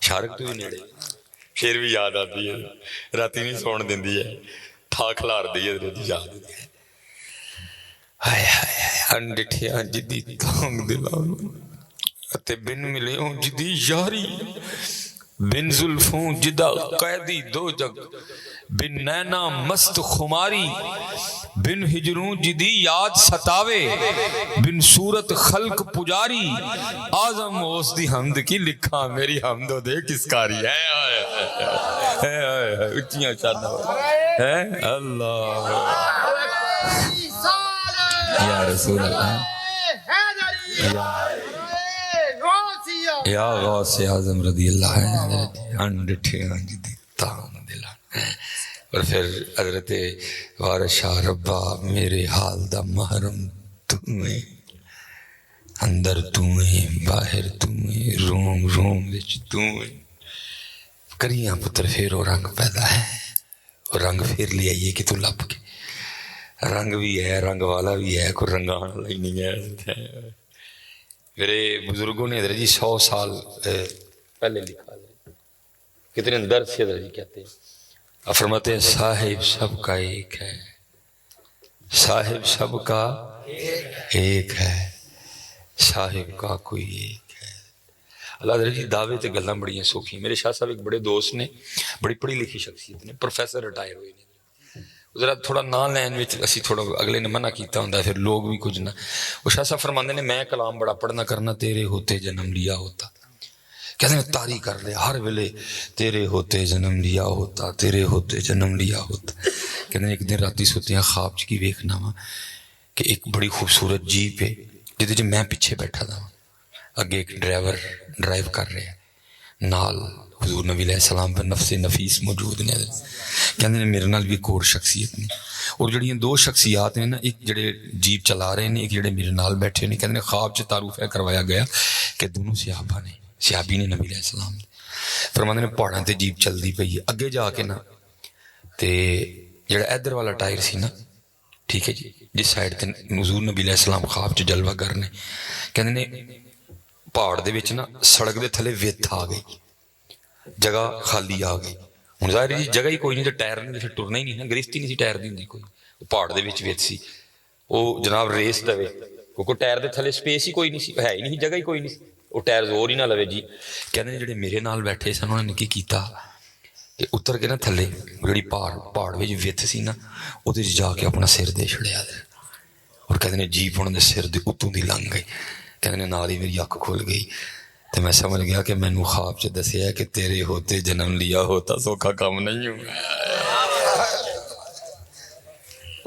Speaker 2: شارک تو ہی نیڑے پھر بھی یاد آتی ہے راتی نہیں سون دیندی ہے تھا کھلار دی ہے یاد ہائے ہائے انڈٹھیاں جدی تانگ دلانو اتے بن ملیوں جدی یاری بن زلفوں جدا قیدی دو جگ بن نینا مست خماری بن ہجروں جدی یاد ستاوے بن صورت خلق پجاری آزم اوس دی حمد کی لکھا میری حمد و دے کس کاری ہے اچھیاں شادہ ہے اللہ یا رسول اللہ یا غوث اعظم رضی اللہ عنہ انڈٹھیاں جدی تانگ دلان. اور پھر حضرت وارث شاہ ربا میرے حال دا محرم تمہیں اندر تمہیں باہر تمہیں روم روم وچ تمہیں کریاں پتر پھر وہ رنگ پیدا ہے اور رنگ پھر لے آئیے کہ تو لب کے رنگ بھی ہے رنگ والا بھی ہے کوئی رنگان والا ہی نہیں ہے. میرے بزرگوں نے حضرت جی 100 سال پہلے لکھا ہے کتنے درد سے حضرت جی کہتے ہیں فرماتے ہیں صاحب سب کا ایک ہے صاحب سب کا ایک ہے صاحب کا کوئی ایک ہے. اللہ حضرت جی دعوے تے گلاں بڑی سوکھی. میرے شاہ صاحب ایک بڑے دوست نے بڑی پڑھی لکھی شخصیت نے پروفیسر ریٹائر ہوئے نے ذرا تھوڑا نا لین وچ اسی تھوڑا اگلے نے منع کیتا ہوندا پھر لوگ بھی کچھ نہ. وہ شاہ صاحب فرماندے نے میں کلام بڑا پڑھنا کرنا تیرے ہوتے جنم لیا ہوتا کہتے ہیں تاری کر لے ہر ویلے تیرے ہوتے جنم لیا ہوتا تیرے ہوتے جنم لیا ہوتا. کہتے ہیں ایک دن راتی سوتیاں خواب چ کی ویکھنا وا کہ ایک بڑی خوبصورت جیپ ہے جہدے میں پیچھے بیٹھا تھا اگے ایک ڈرائیور ڈرائیو کر رہے ہیں نال حضور نبی علیہ السلام پر نفس نفیس موجود نے. کہتے ہیں میرے نال بھی ایک اور شخصیت نے اور جڑیاں دو شخصیات ہیں نا ایک جڑے جیپ چلا رہے ہیں ایک جڑے میرے نال بیٹھے نے. کہتے ہیں خواب چ تعارف کروایا گیا کہ دونوں صحابہ نے صحابی نے نبی علیہ السلام فرماندے نے پہاڑاں تے جیپ چلدی پئی ہے اگے جا کے نا تے جڑا ادھر والا ٹائر سی نا ٹھیک ہے جی جس سائڈ تے حضور نبی علیہ السلام خواب چ جلوہ کرنے کہندے نے پہاڑ دے وچ نا سڑک دے تھلے ویت آ گئی جگہ خالی آ گئی. ہن ظاہر جی جگہ ہی کوئی نہیں تے ٹائر نے پھر ٹرنا ہی نہیں نا گرفت ہی نہیں سی ٹائر دی ہوندی کوئی پہاڑ دے وچ ویت سی او جناب ریس دے کیونکہ ٹائر دے تھلے سپیس ہی کوئی نہیں سی ہے ہی نہیں جگہ ہی کوئی نہیں وہ ٹائر زور ہی نہ لوے جی. کہندے نے جڑے میرے نال بیٹھے سن انہوں نے کی کیتا کہ اتر کے نا تھلے جڑی پہاڑ وچ ویت سی نا اودے وچ جا کے اپنا سر دے چھڑیا اور کہندے نے جیپ انہاں دے سر دے اتوں دی لنگ گئی. کہندے نے نال ہی میری اکھ کھل گئی تو میں سمجھ گیا کہ مینوں خواب چ دسیا کہ تیرے ہوتے جنم لیا ہوتا سوکھا کام نہیں ہوں.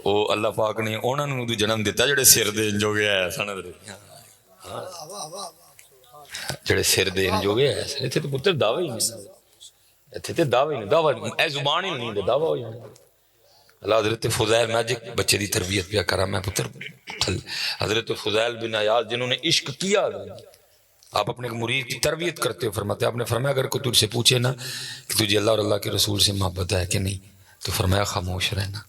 Speaker 2: او اللہ پاک نے انہاں نوں جنم دیتا جڑے سر دے جو گیا ہے سن جڑے سر دین جو گیا ہے اتنے تو پتر دعوی ہی نہیں اتنے تو دعوی نہیں دعوی اے زبان ہی نہیں دعوی ہو جانا. اللہ حضرت فضیل میں جی بچے دی تربیت پیا کرا میں پتر حضرت فضیل بن عیاض جنہوں نے عشق کیا آپ اپنے مرید کی تربیت کرتے ہو فرماتے آپ نے فرمایا اگر کوئی تجھ سے پوچھے نا کہ تجھے اللہ اور اللہ کے رسول سے محبت ہے کہ نہیں تو فرمایا خاموش رہنا.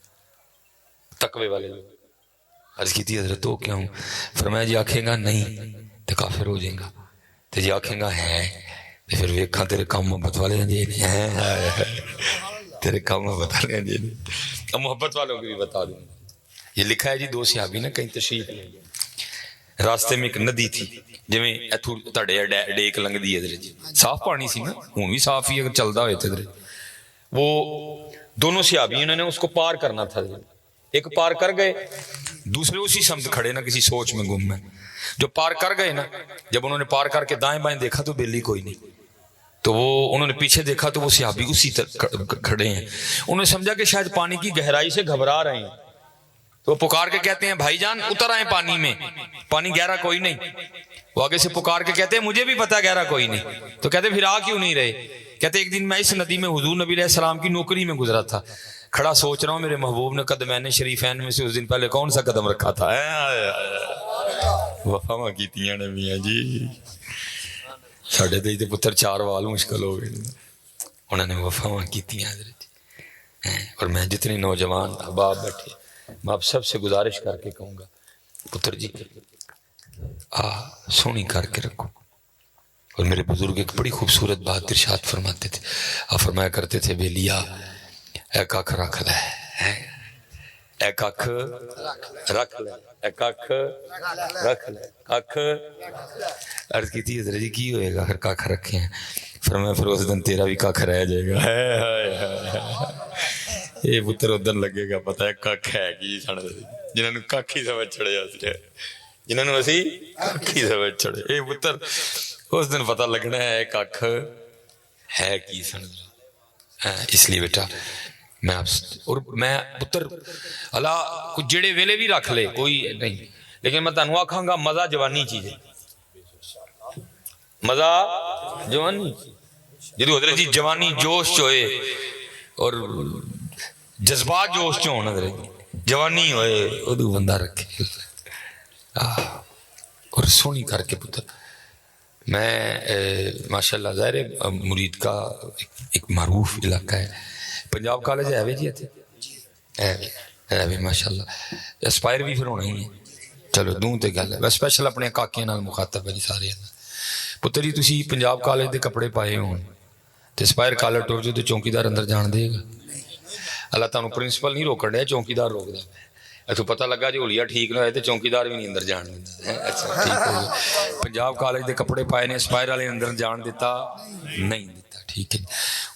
Speaker 2: تقوی والے لوگ عرض کی تھی حضرت تو کیا ہوں فرمایا جی آنکھیں گا نہیں تو کافر ہو جائیں گا تو جی آنکھیں گا ہے تو پھر ویکھاں تیرے کام محبت والے ہیں جی تیرے کام محبت والے ہیں جی محبت والوں کو بھی بتا دوں. یہ لکھا ہے جی دو صحابی نا کہیں تشریف لے گئے راستے میں ایک ندی تھی جویں ایتھوں تڑے ڈیک لنگ دی ادھر جی صاف پانی سی نا ہوں بھی صاف ہی اگر چلدا ہوئے ادھر وہ دونوں صحابی انہوں نے اس کو پار کرنا تھا ایک پار کر گئے دوسرے اسی سمت کھڑے نا کسی سوچ میں گم ہے جو پار کر گئے نا جب انہوں نے پار کر کے دائیں بائیں دیکھا تو بیلی کوئی نہیں تو وہ انہوں نے پیچھے دیکھا تو وہ صحابی اسی کھڑے ہیں انہوں نے سمجھا کہ شاید پانی کی گہرائی سے گھبرا رہے ہیں تو وہ پکار کے کہتے ہیں بھائی جان اتر آئیں پانی میں پانی گہرا کوئی نہیں. وہ آگے سے پکار کے کہتے ہیں مجھے بھی پتا گہرا کوئی نہیں. تو کہتے پھر آ کیوں نہیں رہے؟ کہتے ایک دن میں اس ندی میں حضور نبی علیہ السلام کی نوکری میں گزرا تھا
Speaker 1: کھڑا سوچ رہا ہوں میرے محبوب نے قدمین شریفین میں سے اس دن پہلے کون سا قدم رکھا تھا؟ وفاواں کیتیاں نے میاں جی، ساڈے تے پتر 4 وال مشکل ہو گئے، انہوں نے وفاواں کیتیاں حضرت۔ اور میں جتنے نوجوان احباب بیٹھے، میں آپ سب سے گزارش کر کے کہوں گا پتر جی سونی کر کے رکھو۔ اور میرے بزرگ ایک بڑی خوبصورت بات ارشاد فرماتے تھے، آپ فرمایا کرتے تھے بیلیا اے ککھ رکھ لے، اے ککھ رکھ لے، اے ککھ رکھ لے، ککھ۔ عرض کی تھی حضرت جی کی ہوئے گا اگر ککھ رکھے ہیں؟ فرمایا پھر اس دن تیرا بھی ککھ رہ جائے گا۔ یہ پتر ادھر لگے گا پتہ ہے ککھ ہے کی سن، جنہوں نے ککھ ہی سمجھ چھڑیا سی، جنہوں نے اسی ککھ ہی سمجھ چھڑے، یہ پتر اس دن پتہ لگنا ہے ککھ ہے کی سن۔ اس لیے بیٹا میں آپ اور میں پتر اللہ کچھ جڑے ویلے بھی رکھ لے کوئی نہیں، لیکن میں تنوع آکھاں گا مزہ جوانی چیز ہے، مزہ جوانی جدو حضرت جی جوانی جوش چوئے اور جذبات جوش چ ہونا، حضرت جوانی ہوئے ادو بندہ رکھے اور سونی کر کے پتر۔ میں ماشاءاللہ ظاہر مرید کا ایک معروف علاقہ ہے، پنجاب کالج ہے جی ہے بھی ماشاءاللہ، اسپائر بھی پھر ہونا ہی ہے، چلو دوں تے گل ہے، میں اسپیشل اپنے کاکے نال مخاطب ہے جی سارے پتر جی تسی پنجاب کالج دے کپڑے پائے ہون تے اسپائر کالج ٹر جو تے چوکیدار اندر جان دے گا؟ اللہ تعالیٰ پرنسپل نہیں روکن ڈیا، چوکیدار روک دا۔ اتو پتہ لگا جو حلیہ ٹھیک نہ ہوئے تو چوکیدار بھی نہیں اندر جان دیتا۔ اچھا ٹھیک ہو گیا، پنجاب کالج دے کپڑے پائے نے اسپائر والے اندر جان دیتا نہیں دیتا، ٹھیک ہے۔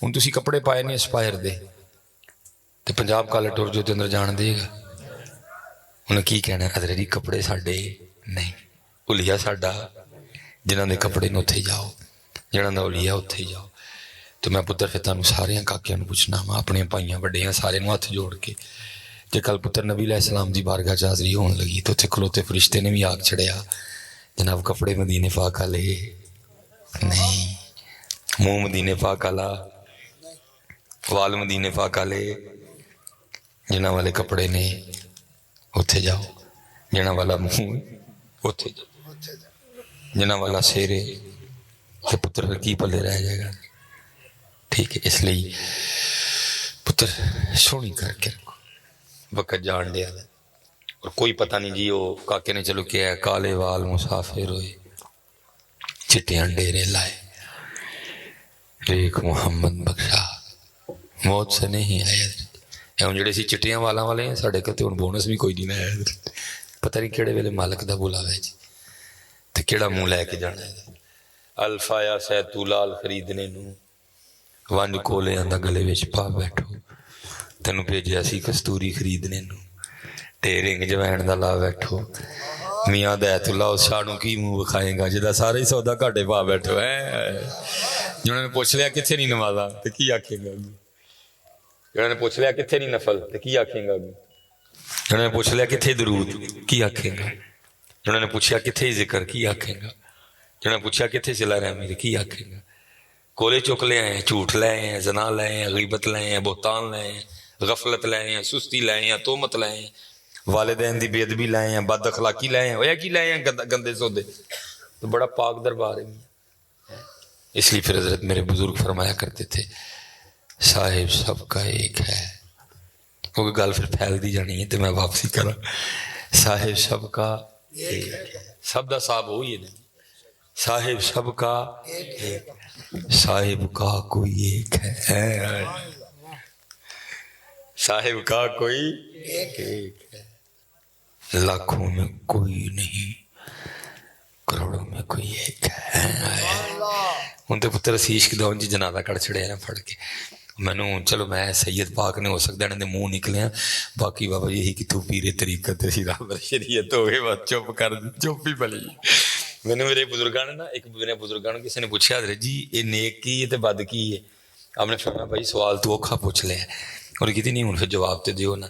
Speaker 1: ہن تسی کپڑے پائے نے اسپائر دے تے پنجاب کالج ٹر جو تے اندر جان دے گا؟ انہیں کی کہنا ہے حضرت جی کپڑے ساڈے نہیں، حلیہ ساڈا، جنہاں دے کپڑے نے اتھے جاؤ، جنہاں دا حلیہ اتھے جاؤ۔ تو میں پتر پھر تانوں سارے کاکیاں نوں پوچھنا، میں اپنے بھائیاں وڈیاں سارے نوں ہاتھ جوڑ کے کہ کل پتر نبی علیہ السلام دی بارگاہ چ حاضری ہون لگی تو اتنے کھلوتے فرشتے نے بھی آگ چڑھیا جناب کپڑے مدینے پاک والے نہیں، منہ مدینے پاک والا، وال مدینے پاک والے، جنہاں والے کپڑے نے اتھے جاؤ، جنہاں والا منہ اتھے جاؤ، جنہاں والا سیرے کہ پتر پھر کی پلے رہ جائے گا، ٹھیک ہے۔ اس لیے پتر سونی کر کے رکھو، وقت جان دیا اور کوئی پتہ نہیں جی وہ کاکے نے چلو کیا ہے، کالے وال مسافر ہوئے چٹیاں ڈیرے لائے، ایک محمد بخشا موت سے نہیں آئے۔ ہوں جڑے سی چٹیاں والاں والے ہیں ساڈے کتے ہوں بونس بھی کوئی نہیں نہ آیا، پتہ نہیں کہڑے ویلے مالک دا بلاوے جی تے کیڑا منہ لے کے جانا ہے۔ الفایا سیتو لال خریدنے نوں ونج کولے آندا گلے وچ پا بیٹھو، تینوں بھیجیا سی کستوری خریدنے نوں ٹیرنگ جوین دا لا بیٹھو، میاں دیت اللہ اس شاہ نوں کی منہ وکھائے گا جدا سارا ہی سودا گھاٹے پا بیٹھو ہے۔ جنہوں نے پوچھ لیا کتنے نہیں نمازاں تے کی آکھے گا، جنہوں نے پوچھ لیا کتنے نہیں نفل تے کی آکھے گا، جنہوں نے پوچھ لیا کتنے درود کی آکھے گا، جنہوں نے پوچھا کتنے ذکر کی آکھے گا، جنہوں نے پوچھا کتنے صلہ رحمی کی آکھے گا۔ کولے چک لے آئے ہیں، جھوٹ لے آئے ہیں، زنا لے آئے ہیں، غیبت لے آئے ہیں، بہتان لے آئے ہیں، غفلت لے آئے ہیں، سستی لے آئے ہیں، تہمت لے آئے ہیں، والدین دی بے ادبی لے آئے ہیں، بد اخلاقی لے آئے ہیں، ہویا کی لے آئے ہیں گندے سودے، تو بڑا پاک دربار ہے۔ اس لیے پھر حضرت میرے بزرگ فرمایا کرتے تھے صاحب سب کا ایک ہے، کیونکہ گل پھر پھیل دی جانی ہے تو میں واپسی کرا، صاحب سب کا ایک ہے، سب دا صاحب ہوئی ہے، صاحب سب کا ایک، صاحب کا کوئی ایک ہے، صاحب کا کوئی ایک ہے، لاکھوں میں کوئی نہیں، کروڑوں میں کوئی ایک ہے۔ ہوں تو پتر اسیش کی دون جی جنازہ کڑ چھڑے ہیں پھڑ کے میں نے چلو میں سید پاک نے ہو سکتا ہے منہ نکلے ہیں، باقی بابا یہی کہ تو پیرے طریقت شریعت ہو گئے، بات چپ کر چپ ہی پلی۔ میں نے میرے بزرگاں نے نا ایک میرے بزرگاں کسی نے پوچھا حضرت جی یہ نیک کی ہے تے بد کی ہے؟ آپ نے فرمایا بھائی سوال تو اوکھا پوچھ لے اور کہتی نہیں ہوں پھر جواب تے دیو نا۔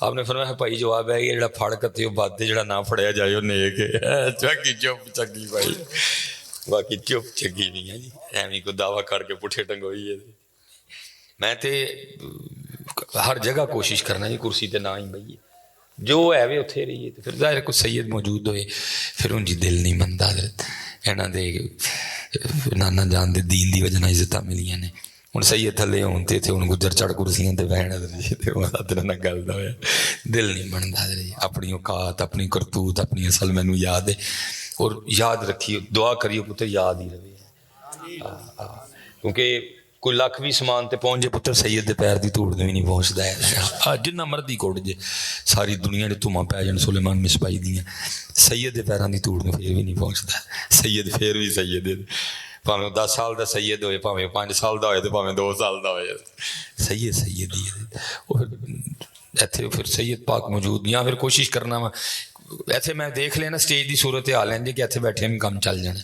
Speaker 1: آپ نے فرمایا بھائی جواب ہے یہ جڑا پھڑ کتے ہو بد جڑا نہ پھڑیا جائے وہ نیک ہے۔ چکی چپ چکی بھائی، باقی چپ چکی نہیں ہے جی، ایویں کو دعویٰ کر کے پٹھے ٹنگوئی ہے۔ میں تے
Speaker 2: ہر جگہ کوشش کرنا جی کرسی تے نہ ہی بھئیے، جو ہے وے اتھے رہیے. تو پھر ظاہر کوئی سید موجود ہوئے پھر ان جی دل نہیں منتا. حضرت انہاں دے نانا جان دے دین دی وجہ نال عزتاں ملیاں نے. ہن سید تھلے ہون تے تھے ہن گجر چڑھ کرسیاں تے بہن تے انہاں نال گل دا ہویا دل نہیں بندا. حضرت اپنی اوقات اپنی کرتوت اپنی اصل مینوں یاد ہے. اور یاد رکھیے دعا کریو پتر یاد ہی رہے. کیونکہ کوئی لکھ بھی سمان تے پہنچ جے پتر سید دے پیر دی دھوڑ بھی نہیں پہنچدا ہے. جنہ مرضی کوڑ جے ساری دنیا دے دھوماں پی جان سلیمان مصباحی دیاں سید دے پیراں دی دھوڑ پھر بھی نہیں پہنچدا. سید پھر بھی سید ہے، بھاویں 10 سال دا سید ہوئے بھاویں 5 سال دا ہوئے تے بھاویں 2 سال دا ہوئے، سید سید ہی ہے. ایتھے پھر سید پاک موجود. یا پھر کوشش کرنا وا ایتھے میں دیکھ لینا سٹیج دی صورت حال ہے کہ ایتھے بیٹھے بھی کام چل جانا.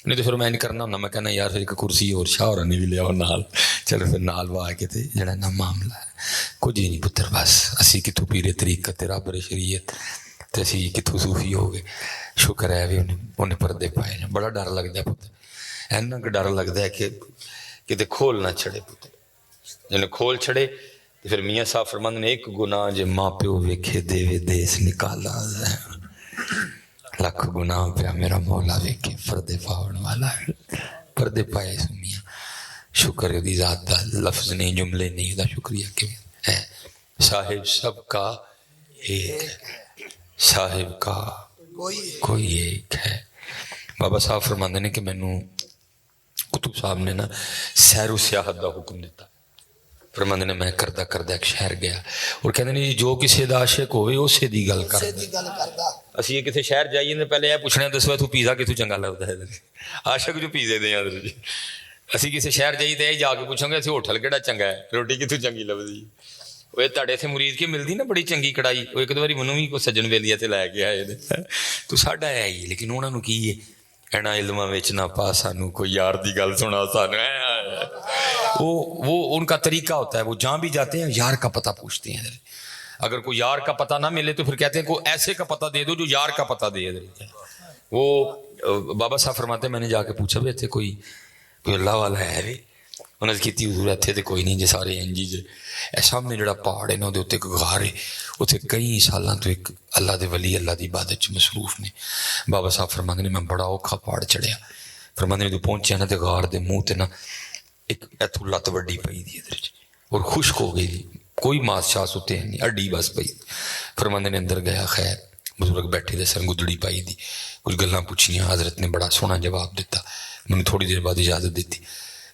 Speaker 2: نہیں تو پھر میں نہیں کرنا ہونا، میں کہنا یار پھر ایک کرسی اور شاہ اور نہیں بھی لیا نال، چلو پھر نال وا کے تے جڑا نا معاملہ ہے کچھ ہی نہیں پتر. بس اسی کتوں پیرے طریقت تے رب شریعت تے اسی کتوں صوفی ہو گئے. شکر ہے بھی انہیں پردے پائے نے. بڑا ڈر لگتا ہے پتر، اینا کہ ڈر لگتا ہے کہ کتے کھول نہ چھڑے پتر. جنہیں کھول چھڑے تو پھر میاں صاحب فرماندے نے ایک گناہ جے ماں پیو ویکھے دیوے دیس نکالا، لکھ گناہ پیا میرا مولا ویکھے پردے پاؤن والا. پردے پائے سمیاں شکر ہے دی ذات دا. لفظ نہیں جملے نہیں دا شکریہ کہ ہے. صاحب سب کا ایک ہے، صاحب کا کوئی ایک ہے. بابا صاحب فرماندے نے کہ مینوں کتب صاحب نے نا سیر و سیاحت دا حکم دیتا. فرماندے نے میں کردہ ایک شہر گیا اور کہندے نے جو کسی دا عاشق ہوئے اسے دی گل کردا. اسی کسی شہر جائیے تے پہلے یہ پوچھنا دسو تو پیزا کتوں چنگا لگدا ہے. عاشق جو پیزے دے ہیں اسی کسی شہر جائیے تے جا کے پوچھاں گے اسی ہوٹل کیڑا چنگا ہے، روٹی کتوں چنگی لبدی. وہ تہاڈے اتھے مرید کی ملدی نا بڑی چنگی کڑائی، وہ ایک دو باری منوں بھی کوئی سجن ویلیاں تے لے کے آئے تو ساڈا ہے ہی. لیکن انہاں نوں کی ہے اینا علماں وچ نہ پا سانوں کوئی یار دی گل سنا سانوں. وہ ان کا طریقہ ہوتا ہے، وہ جہاں بھی جاتے ہیں یار کا پتہ پوچھتے ہیں. اگر کوئی یار کا پتہ نہ ملے تو پھر کہتے ہیں کوئی ایسے کا پتہ دے دو جو یار کا پتہ دے. وہ بابا صاحب فرماتے ہیں میں نے جا کے پوچھا بھی اتنے کوئی اللہ والا ہے بھی. انہیں کیتی حضور اتنے تو کوئی نہیں جی سارے انجی جے. سامنے جڑا پہاڑ ہے نا وہ اتنے ایک غار ہے، اتنے کئی سالاں تو ایک اللہ دے ولی اللہ دی عبادت مصروف نے. بابا صاحب فرماتے ہیں میں بڑا اوکھا پہاڑ چڑھیا. فرماتے ہیں جو پہنچیا نا تو غار دے منہ تے نا ایک اتوں لت وڈی پئی دی ادھر اور خشک ہو گئی دی، کوئی ماس شاس اتنے ہے نہیں، اڈی بس پئی. فرماندے نے اندر گیا، خیر بزرگ بیٹھے دے سن، گدڑی پائی دی، کچھ گلاں پوچھیاں. حضرت نے بڑا سونا جواب دیتا. میں نے تھوڑی دیر بعد اجازت دیتی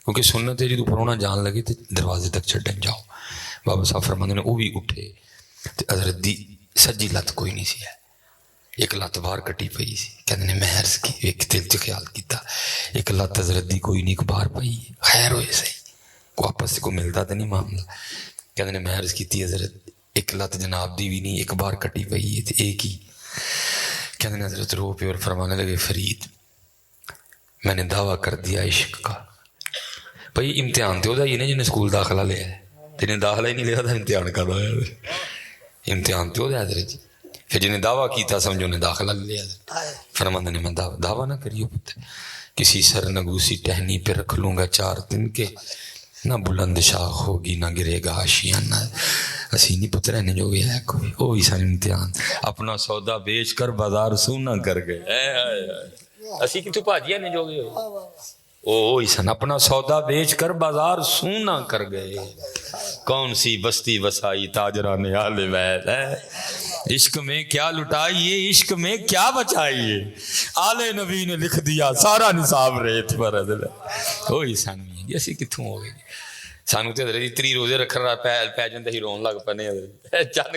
Speaker 2: کیونکہ سنت ہے جدوں پرونا جان لگے تو دروازے تک چھڈن جاؤ. بابا صاحب فرماندے نے وہ بھی اٹھے تو حضرت دی سجی لت کوئی نہیں سی ہے، ایک لت باہر کٹی پئی سی. کہندے نے میں عرض کی ایک دل چ خیال کیتا ایک لت حضرت دی کوئی نہیں باہر پئی، خیر ہوئے صحیح کو آپس سے کو ملتا تو نہیں معاملہ. کہندے نے میں عرض کیتی حضرت ایک لت جناب دی بھی نہیں ایک باہر کٹی پئی ہے تو ایک ہی. کہندے نے حضرت رو پہ اور فرمانے لگے فرید میں نے دعویٰ کر دیا عشق کا. بھائی امتحان تو یہ نہیں جنہیں اسکول داخلہ لیا ہے، جنہیں داخلہ ہی نہیں لیا تھا امتحان کا امتحان تو حضرت جی. پھر جنہیں دعویٰ کیتا سمجھو نے داخلہ لیا. فرماندے نے میں دعویٰ نہ کریو پتہ کسی سر نگوسی ٹہنی پہ رکھ لوں گا 4 دن کے، نہ بلند شاخ ہوگی نہ گرے گا آشیانہ. اسی نہیں پتر ہے جو بھی ہے کوئی وہی سارے امتحان. اپنا سودا بیچ کر بازار سونا کر گئے. اسی کتوں بھاجیا نے جو بھی وہی سن اپنا سودا بیچ کر بازار سونا کر گئے. کون سی بستی وسائی تاجران آل بیت ہے، عشق میں کیا لٹائیے عشق میں کیا بچائیے، آل نبی نے لکھ دیا سارا نصاب ریت پر. وہی سن اسی کتوں ہو گئے سانو تو حضرت 3 روزے رکھنا پی جاندے ہی رون لگ پنے. چند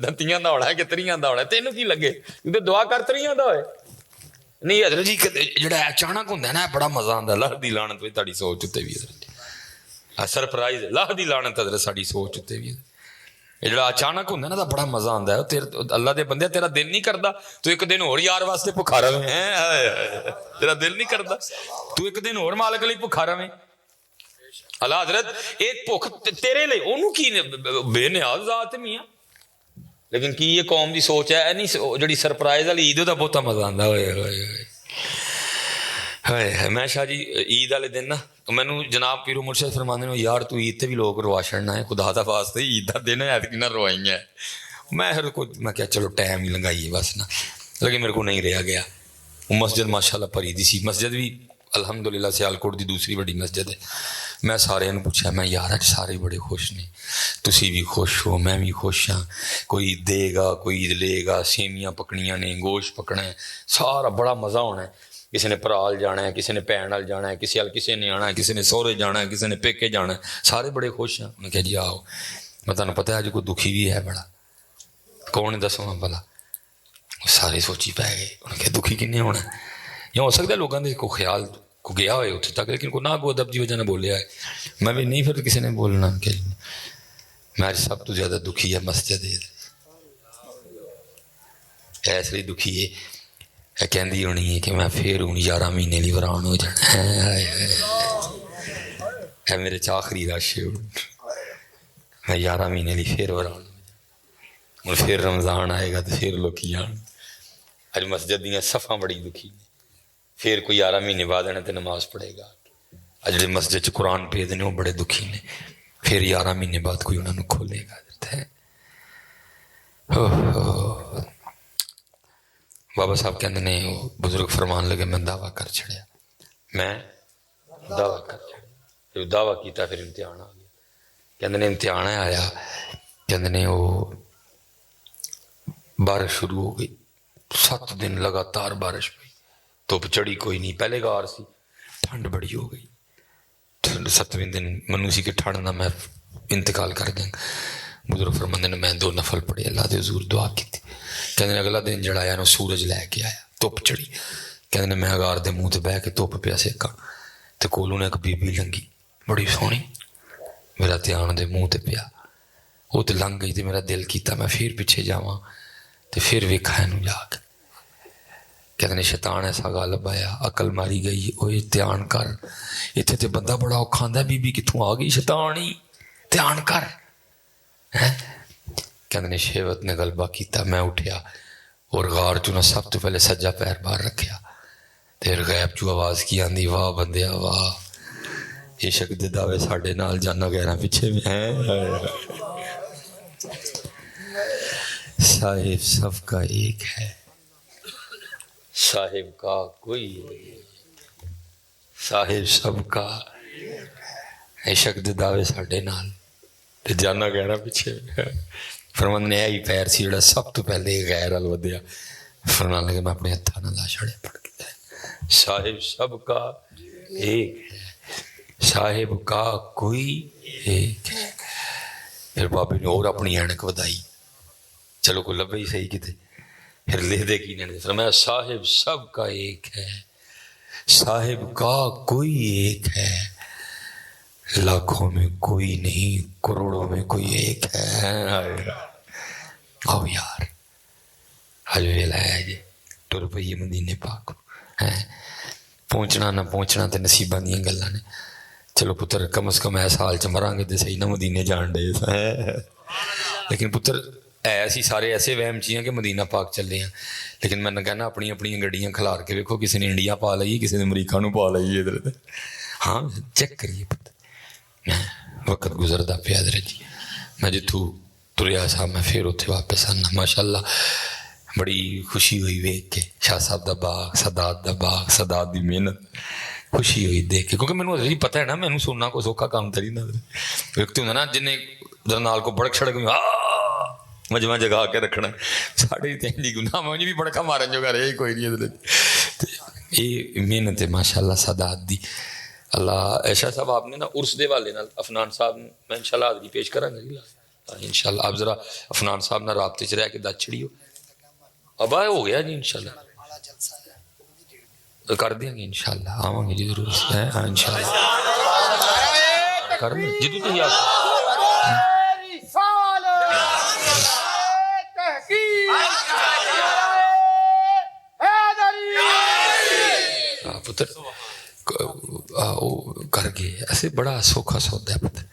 Speaker 2: دتیاں دا ہونا ہے کہ 3 دا ہونا ہے، تینوں کی لگے دعا کر 3 دا ہوئے نہیں. حضرت جی جڑا اچانک ہوندا ہے نا بڑا مزہ آندا. اللہ دی لعنت وچ تہاڈی سوچ تے بھی حضرت سرپرائز اللہ دی لعنت حضرت ساڈی سوچ تے بھی یہ جڑا اچانک ہوندا ہے نا بڑا مزہ آندا ہے. اللہ دے بندے تیرا دل نہیں کردا تو ایک دن اور یار واسطے بھکھا رہے، تیرا دل نہیں کردا تو ایک دن اور مالک لئی بھکھا رہے. اللہ حضرت ایک بھوک تیرے لئی اونوں کی بے نیاز ذات میاں. لیکن کی یہ قوم دی سوچ ہے نہیں جڑی سرپرائز والی عید دا بہت مزہ آندا. ہوئے ہوئے
Speaker 1: ہے میں شاہ جی عید والے دن نا مینو جناب پیرو مرشد فرماندے نے یار تو عید تے بھی لوگ روا چھڑنا ہے خدا دا واسطے عید دا دن ہے ایتکی نہ روائی ہے. میں کیا چلو ٹائم ہی لنگائیے بس نا, لیکن میرے کو نہیں رہا گیا. مسجد ماشاء اللہ بھری دی سی, مسجد بھی الحمدللہ سیالکوٹ دی دوسری بڑی مسجد ہے. میں سارے پوچھا میں یار اج سارے بڑے خوش نے, تسی بھی خوش ہو میں بھی خوش ہاں, کوئی دے گا کوئی عید لے گا, سیویاں پکنیاں نے گوشت پکنا ہے, سارا بڑا مزہ ہونا ہے. کسی نے پرال جانا ہے, کسی نے بھن وال جانا ہے, کسی نے آنا ہے, کسی نے سہرے جانا ہے, کسی نے پیکے جانا ہے, سارے بڑے خوش ہیں. میں کہا جی آؤ, میں تمہیں پتہ ہے اج کوئی دکھی بھی ہے بڑا, کون دسو بھلا. سارے سوچی پی گئے, انہیں کہ دکھی کنے ہونا ہے, یا ہو سکتا ہے لوگوں نے کوئی خیال کو گیا ہوئے اتنے تک, لیکن کوئی نہ کو ادب کی وجہ نے بولیا ہے. میں بھی نہیں پھر کسی نے بولنا کہ میں سب تو زیادہ دکھی ہے مسجد اس لیے دکھی ہے کہندی ہونی ہے کہ میں پھر ہوں 11 مہینے لی وران ہو جانا ہے میرے آخری رش ہے, میں 11 مہینے لی پھر وران ہو جانا, پھر رمضان آئے گا تو پھر لوگ جان. اج مسجد دیا صفاں بڑی دکھی نے, پھر کوئی 11 مہینے بعد آنا تو نماز پڑھے گا. اج جڑے مسجد چ قرآن پہ نے وہ بڑے دکھی نے, پھر 11 مہینے بعد کوئی انہوں نے کھولے گا. بابا صاحب کہتے ہیں وہ بزرگ فرمان لگے میں دعویٰ کر چھڑیا, میں دعویٰ کر چھڑیا, دعویٰ کیتا پھر امتحان آ گیا. کہتے ہیں امتحان آیا, کہتے ہیں وہ بارش شروع ہو گئی, 7 دن لگاتار بارش پئی, دھوپ چڑھی کوئی نہیں. پہلے غار سی, ٹھنڈ بڑی ہو گئی. 7ویں دن منو سی کہ ٹھنڈ نہ میں انتقال کر دیں. بزرگ فرماندے نے میں 2 نفل پڑھے, اللہ دے حضور دعا کی تھی. کہتے ہیں اگلا دن جڑا آیا نا سورج لے کے آیا, دھوپ چڑھی. کہتے ہیں میں غار دے منہ تے بہ کے دھوپ پیا سیکا, تے کولوں نے ایک بی بی لنگی بڑی سونی, میرا دھیان دے منہ تے پیا, وہ تے لنگ گئی تے میرا دل کیتا میں پھر پیچھے جاواں تے پھر ویکھا اینوں جا کے. کہتے ہیں شیطان ایسا غالب آیا, عقل ماری گئی, اوے دھیان کر, اتنے تے بندہ بڑا اوکھا ہوندا, بی بی کتھوں آ گئی, شیطان ہی, دھیان کر. کہتے ہیں شہوت نے غلبہ کیتا, میں اٹھیا اور غار چوں نہ سب تو پہلے سجا پیر باہر رکھیا. پھر غیب چوں آواز کی آندی, واہ بندیا واہ, عشق دے دعوے ساڈے نال جانا گہرا پیچھے میں ہے. صاحب سب کا ایک ہے, صاحب کا کوئی صاحب سب کا, عشق دے دعوے ساڈے نال تے جانا گہرا پیچھے. فرمان نے ہی پیر سی جڑا سب تو پہلے غیر ال ودیا, فرمان لگے میں اپنے ہتھاں نال چھڑے پڑ کے, صاحب سب کا ایک ہے, صاحب کا کوئی ایک ہے. پھر بابے نے اور اپنی اینک ودائی, چلو کو لبے ہی صحیح کتے, پھر لے دے کی نے فرمایا صاحب سب کا ایک ہے, صاحب کا کوئی ایک ہے, لاکھوں میں کوئی نہیں, کروڑوں میں کوئی ایک ہے. آؤ یار حج ویلا ہے جی, ٹر پئیے مدینے پاک, پہنچنا نہ پہنچنا تے نصیباں دیاں گلاں نے. چلو پتر کم از کم ایس حال چ مراں گے تے صحیح نہ مدینے جان دے. لیکن پتر ایسی سارے ایسے وہم چیاں کہ مدینہ پاک چلے ہیں, لیکن میں نہ کہنا اپنی اپنی گڈیاں کھلار کے ویکھو, کسی نے انڈیا پا لئی, کسی نے امریکہ نو پا لئی. ادھر ہاں چیک کریے پتر, وقت گزرتا پیا حضرت جی. میں جتوں تریا سا میں پھر اتنے واپس آنا. ماشاء اللہ بڑی خوشی ہوئی ویک کے, شاہ صاحب دا باغ, سادات دا باغ, سادات دی محنت, خوشی ہوئی دیکھ کے, کیونکہ مینوں ابھی پتہ ہے نا مینوں سننا کو سوکھا کام تری نہ ویکھتے ہوں نا جنہیں درنال کو بڑک چھڑک مجمع جگا کے رکھنا, ساڑھے تین جی گناہ مجھے بھی بڑکا مارن جو گا رہے کوئی نہیں. یہ محنت ہے ماشاء اللہ سادات دی. اللہ ایشا صاحب آپ نے نا عرس دے والے نال افنان صاحب میں انشاءاللہ حاضری پیش کروں گا انشاءاللہ. آپ ذرا افنان صاحب نہ رابطے چ رہ کے دت چھڑیو, اب ہو گیا جی انشاءاللہ کر دیں گے انشاءاللہ, آواں گے جی ضرور انشاءاللہ کر دیں جی. تو یاد پتر کر گئے ایسے بڑا سوکھا سودا ہے پتر.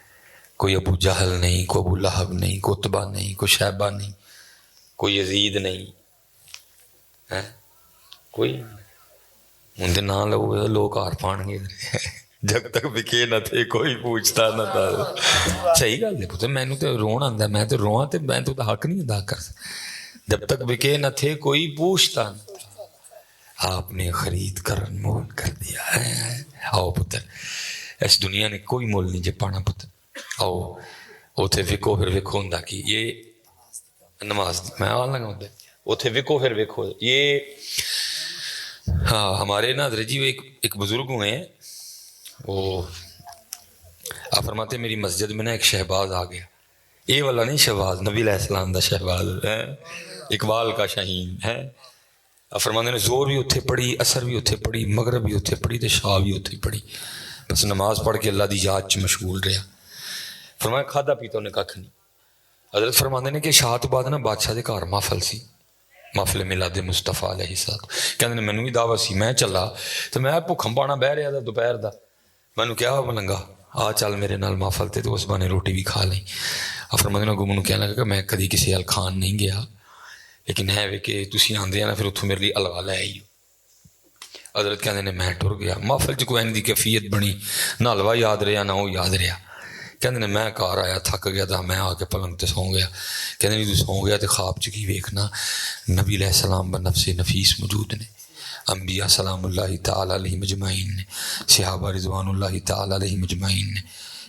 Speaker 1: کوئی ابو جہل نہیں, کوئی ابو لہب نہیں, کوئی اتبا نہیں, کوئی شیبہ نہیں, کوئی یزید نہیں, کوئی ہوں تو نہ لو لوگ ہار پان گے جب تک وکے نہ تھے کوئی پوچھتا نہ تھا. صحیح گل ہے پتر, مینو تو رون آتا, میں تو رواں تو میں تو حق نہیں ادا کر سکتا. جب تک وکے نہ تھے کوئی پوچھتا نہ تھا, آپ نے خرید کر انمول کر دیا ہے. آؤ پتر, اس دنیا نے کوئی مول نہیں جے پانا پتر. آؤ اتنے وکو, پھر ویکو ہوں کہ یہ نماز میں آن لگا ہوتا ہے, اتنے وکو پھر ویکو یہ. ہاں ہمارے نا حضرت جی ایک بزرگ ہوئے ہیں, وہ آپ فرماتے میری مسجد میں نا ایک شہباز آ گیا. یہ والا نہیں شہباز, نبی علیہ السلام دا شہباز ہے, اقبال کا شاہین ہے. آپ فرماتے نے زور بھی اتنے پڑھی, اثر بھی اتنے پڑھی, مغرب بھی اتنے پڑھی, تو شاہ بھی اتنے پڑھی. بس نماز پڑھ کے اللہ دی یاد چ مشغول رہا. فرمایا کھادا پیتا انہیں کھ نہیں. حضرت فرماتے نے کہ شاہ تو بعد نا بادشاہ دے گھر محفل سی, محفل میلاد مصطفیٰ علیہ السلام. کہتے مینوں بھی دعوت سی, میں چلا تو میں بھوکھا پانا بہ رہا تھا دوپہر دا. مینوں کیا ملنگا آ چل میرے نال محفل تے, تو اس بہانے روٹی بھی کھا لیں. فرماتے نے مینوں کہنے لگا کہ میں کدی کسی ال کھان نہیں گیا, لیکن ہے وے کہ تسی آندے نا پھر اتوں میرے لیے حلوا لے آئیو. حضرت کہتے نے میں ٹر گیا. محفل چ کوئی دی کیفیت بنی, نہ حلوا یاد رہا نہ وہ یاد رہا. کہتے میں گھر آیا تھک گیا تھا, میں آ کے پلنگ تے سو گیا. کہتے نہیں تو سو گیا تو خواب چ کی ویکھنا, نبی علیہ السلام بنفس نفیس موجود نے, انبیاء سلام اللہ تعالی علیہ مجمعین نے, صحابہ رضوان اللہ تعالی علیہ مجمعین نے.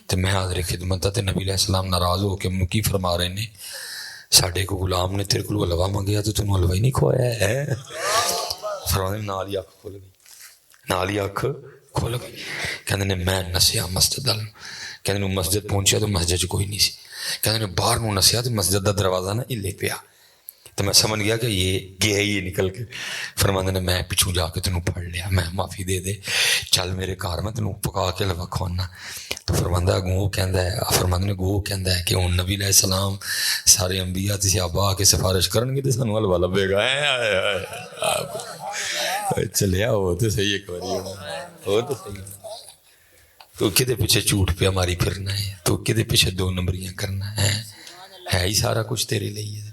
Speaker 1: تو میں حاضر خدمت تے نبی علیہ السلام ناراض ہو کے منوں کی فرما رہے نے, ساڈے کو غلام نے تیرے کو حلوا منگیا تو تینوں حلوا ہی نہیں کھوایا ہے. فرماتے نال ہی اکھ کھل گئی, نال ہی اکھ کھل گئی. کہتے نے میں نسیا مسجد ال, کہتے مسجد پہنچیا تو مسجد کوئی نہیں سی. کہتے باہر نو نسیا تو مسجد کا دروازہ نہ ہلے پیا, تو میں سمجھ گیا کہ یہ گیا ہی یہ نکل کے. فرماندے نے میں پچھوں جا کے تینوں پڑھ لیا, میں معافی دے دے, چل میرے گھر میں تینوں پکا کے حلوا کھوانا. تو فرماندہ گو کہندا ہے, فرماندے نے گو کہندا ہے کہ ہن نبی علیہ السلام سارے انبیاء تے صحابہ آ کے سفارش کرن گے تے سانوں حلوا لبے گا. چلیا وہ تو صحیح ایک باری ہونا, وہ تو صحیح. تو کدے پیچھے جھوٹ پہ ہماری پھرنا ہے, تو کدے پیچھے دو نمبریاں کرنا ہے ہی سارا کچھ تیرے لیے.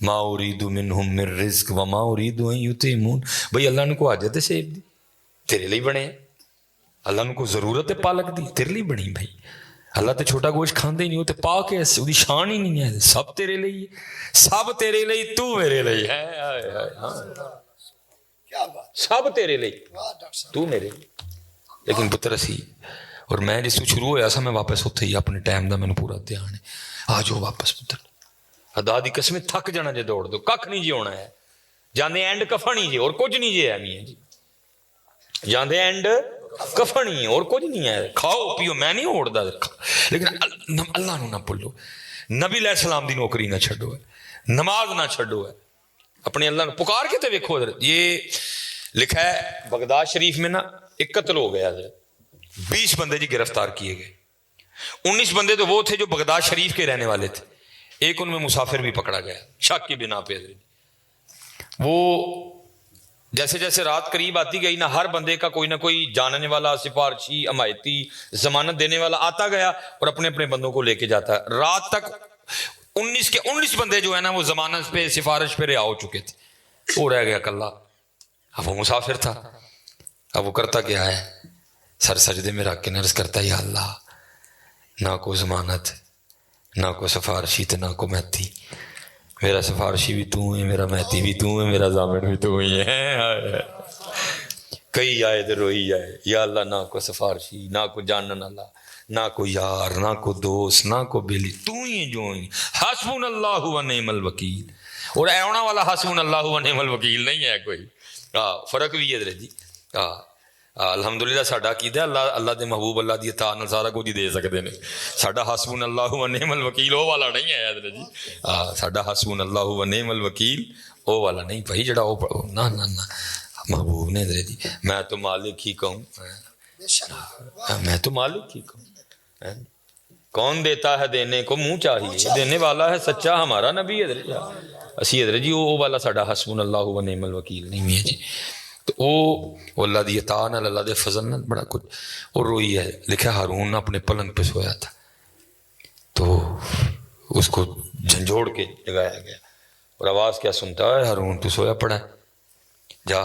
Speaker 1: ما اريد منهم من رزق وما اريد ان يطعمون. بھئی اللہ نے کو حاجت ہے سیب دی, تیرے لیے بنے. اللہ نے کو ضرورت ہے پالک دی, تیرے لیے بنی. بھائی اللہ تے چھوٹا گوشت کھاندے ہی نہیں, وہ تے پاک ہے, وہ شان ہی نہیں ہے. سب تیرے لیے, سب تیرے لیے, تو میرے لیے ہے. سب تیرے لیے, تو میرے لیے. لیکن پتر اسی, اور میں جس کو شروع ہویا سا میں واپس اتھے ہی, اپنے ٹائم دا مینوں پورا دھیان ہے. آ جاؤ واپس پتر, خدا دی قسم تھک جانا جے دوڑ دو, کھ نہیں جی ہونا ہے. جاندے اینڈ کفن ہی جی, اور کچھ نہیں جی. ایویں ہے جی, جاندے اینڈ کفن ہی, اور کچھ نہیں ہے. کھاؤ پیو, میں نہیں ہوڑدا, لیکن اللہ نو نہ بھولو, نبی علیہ السلام دی نوکری نہ چھڈو, نماز نہ چھڈو. اپنے اللہ نے پکار کے تے ویکھو. یہ لکھا ہے بغداد شریف میں نا ایک قتل ہو گیا ہے, 20 بندے جی گرفتار کیے گئے. 19 بندے تو وہ تھے جو بغداد شریف کے رہنے والے تھے, ایک ان میں مسافر بھی پکڑا گیا شک کی بنا پہ. وہ جیسے جیسے رات قریب آتی گئی نا, ہر بندے کا کوئی نہ کوئی جاننے والا, سفارشی, حمایتی, ضمانت دینے والا آتا گیا اور اپنے اپنے بندوں کو لے کے جاتا. رات تک 19 بندے جو ہے نا وہ ضمانت پہ, سفارش پہ رہا ہو چکے تھے. وہ رہ گیا اکلا. اب وہ مسافر تھا, اب وہ کرتا کیا ہے, سر سجدے میں رکھ کے نرس کرتا, یا اللہ نہ کو ضمانت, نہ کو سفارشی, تو نہ کو مہتی. میرا سفارشی بھی تو ہے, میرا مہتی بھی تو ہے, میرا ضامن بھی تو ہی ہے. کئی آئے تو روئی آئے, یا اللہ نہ کو سفارشی, نہ کو جانن والا, نہ کو یار, نہ کو دوست, نہ کو بیلی, تو ہی جو ہی. حسبنا اللہ و نعم الوکیل. اور ایونا والا حسبنا اللہ و نعم الوکیل نہیں ہے کوئی. فرق بھی ہے جی. الحمدللہ ساڈا عقیدہ ہے اللہ, اللہ دے محبوب اللہ دی اطاعت نال سارا کچھ ہی دے سکتے ہیں. ساڈا حسبنا اللہ و نعم الوکیل وہ والا نہیں ہے حضرت جی. ساڈا حسبنا اللہ و نعم الوکیل وہ والا نہیں بھائی, جڑا وہ نہ محبوب نے حضرت جی. میں تو مالک ہی کہوں, میں تو مالک ہی کہوں. کون دیتا ہے دینے کو منہ چاہیے, دینے والا ہے سچا ہمارا نبی حضرت جی. اسی حضرت جی وہ والا ساڈا حسبنا اللہ و نعم الوکیل نہیں ہے جی. تو وہ اللہ دی اطاعت نال, اللہ دے فضل نال بڑا کچھ. اور روئی ہے, لکھا ہارون اپنے پلنگ پہ سویا تھا, تو اس کو جھنجھوڑ کے جگایا گیا, اور آواز کیا سنتا ہے, ہارون تو سویا پڑا ہے, جا